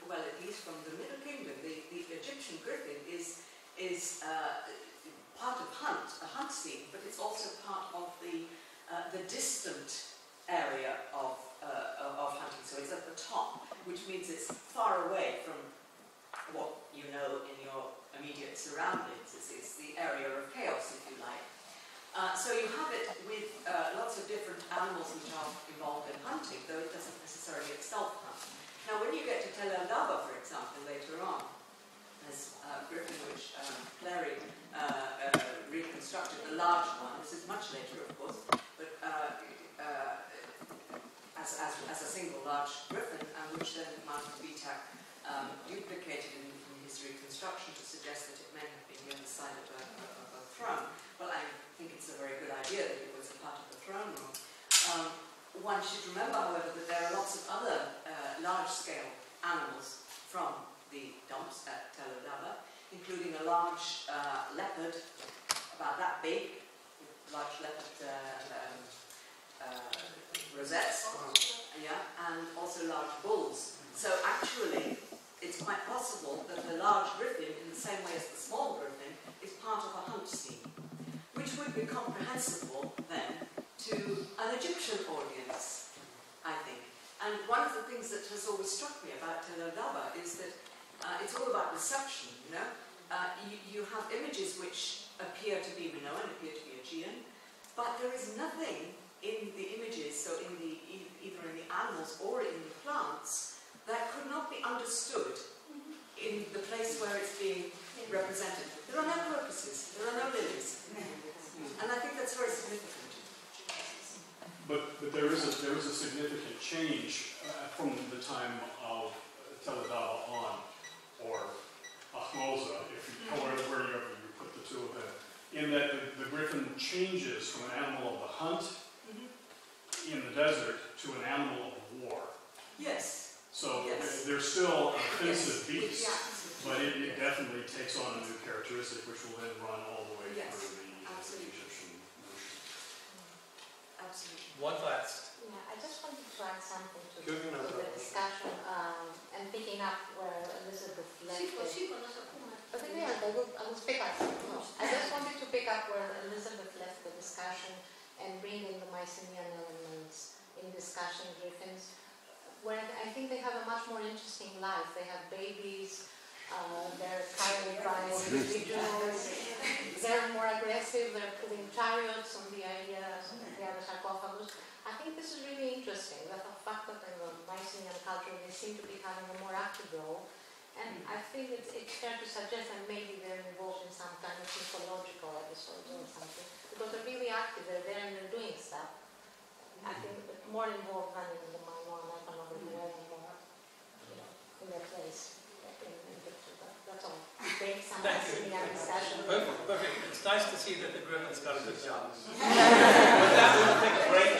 well, at least from the Middle Kingdom, the Egyptian griffin is part of a hunt scene, but it's also part of the distant area of hunting. So it's at the top, which means it's far away from what you know in your immediate surroundings. It's the area of chaos, if you like. So you have it with lots of different animals which are involved in hunting, though it doesn't necessarily itself hunt. Now, when you get to Tel el-Daba, for example, later on, there's griffin which Clary reconstructed, the large one. This is much later, of course, but as a single large griffin, and which then Martin Vitak duplicated in his reconstruction to suggest that it may have been the other side of a throne. Well, I think it's a very good idea that it was a part of the throne room. One should remember, however, that there are lots of other large-scale animals from the dumps at Tel el-Daba, including a large leopard, about that big, large leopard rosettes, and also large bulls. So actually, it's quite possible that the large griffin, in the same way as the small griffin, is part of a hunt scene, which would be comprehensible then to an Egyptian audience, I think. And one of the things that has always struck me about Tel el-Daba is that it's all about deception, you know. You have images which appear to be Minoan, appear to be Aegean, but there is nothing in the images, so either in the animals or in the plants, that could not be understood in the place where it's being represented. There are no crocuses, there are no lilies, and I think that's very significant. But there is a significant change from the time of Tel el-Daba on, or Ahmoza, wherever you put the two of them, in that the griffin changes from an animal of the hunt in the desert to an animal of war. Yes. So they're still an offensive beast, but it definitely takes on a new characteristic, which will then run all the way through the Egyptian notion. Absolutely. One last. Yeah, I just wanted to add something to the discussion and picking up where Elizabeth left it. But yeah, I will pick up. No, I just wanted to pick up where Elizabeth left the discussion and bring in the Mycenaean elements in discussion griffins, where I think they have a much more interesting life. They have babies, they're carried by individuals, they're more aggressive, they're putting chariots on the areas, on the other sarcophagus. I think this is really interesting, that the fact that in the Mycenaean culture they seem to be having a more active role. And I think it's fair to suggest that maybe they're involved in some kind of mythological episodes or something. Because they're really active, they're there and they're doing stuff. I think more involved than in the Minoan iconography, more, in their place. That's all. Bring some Mycenaean discussion. Perfect. It's nice to see that the griffin's got a good job. With that, we'll take a break.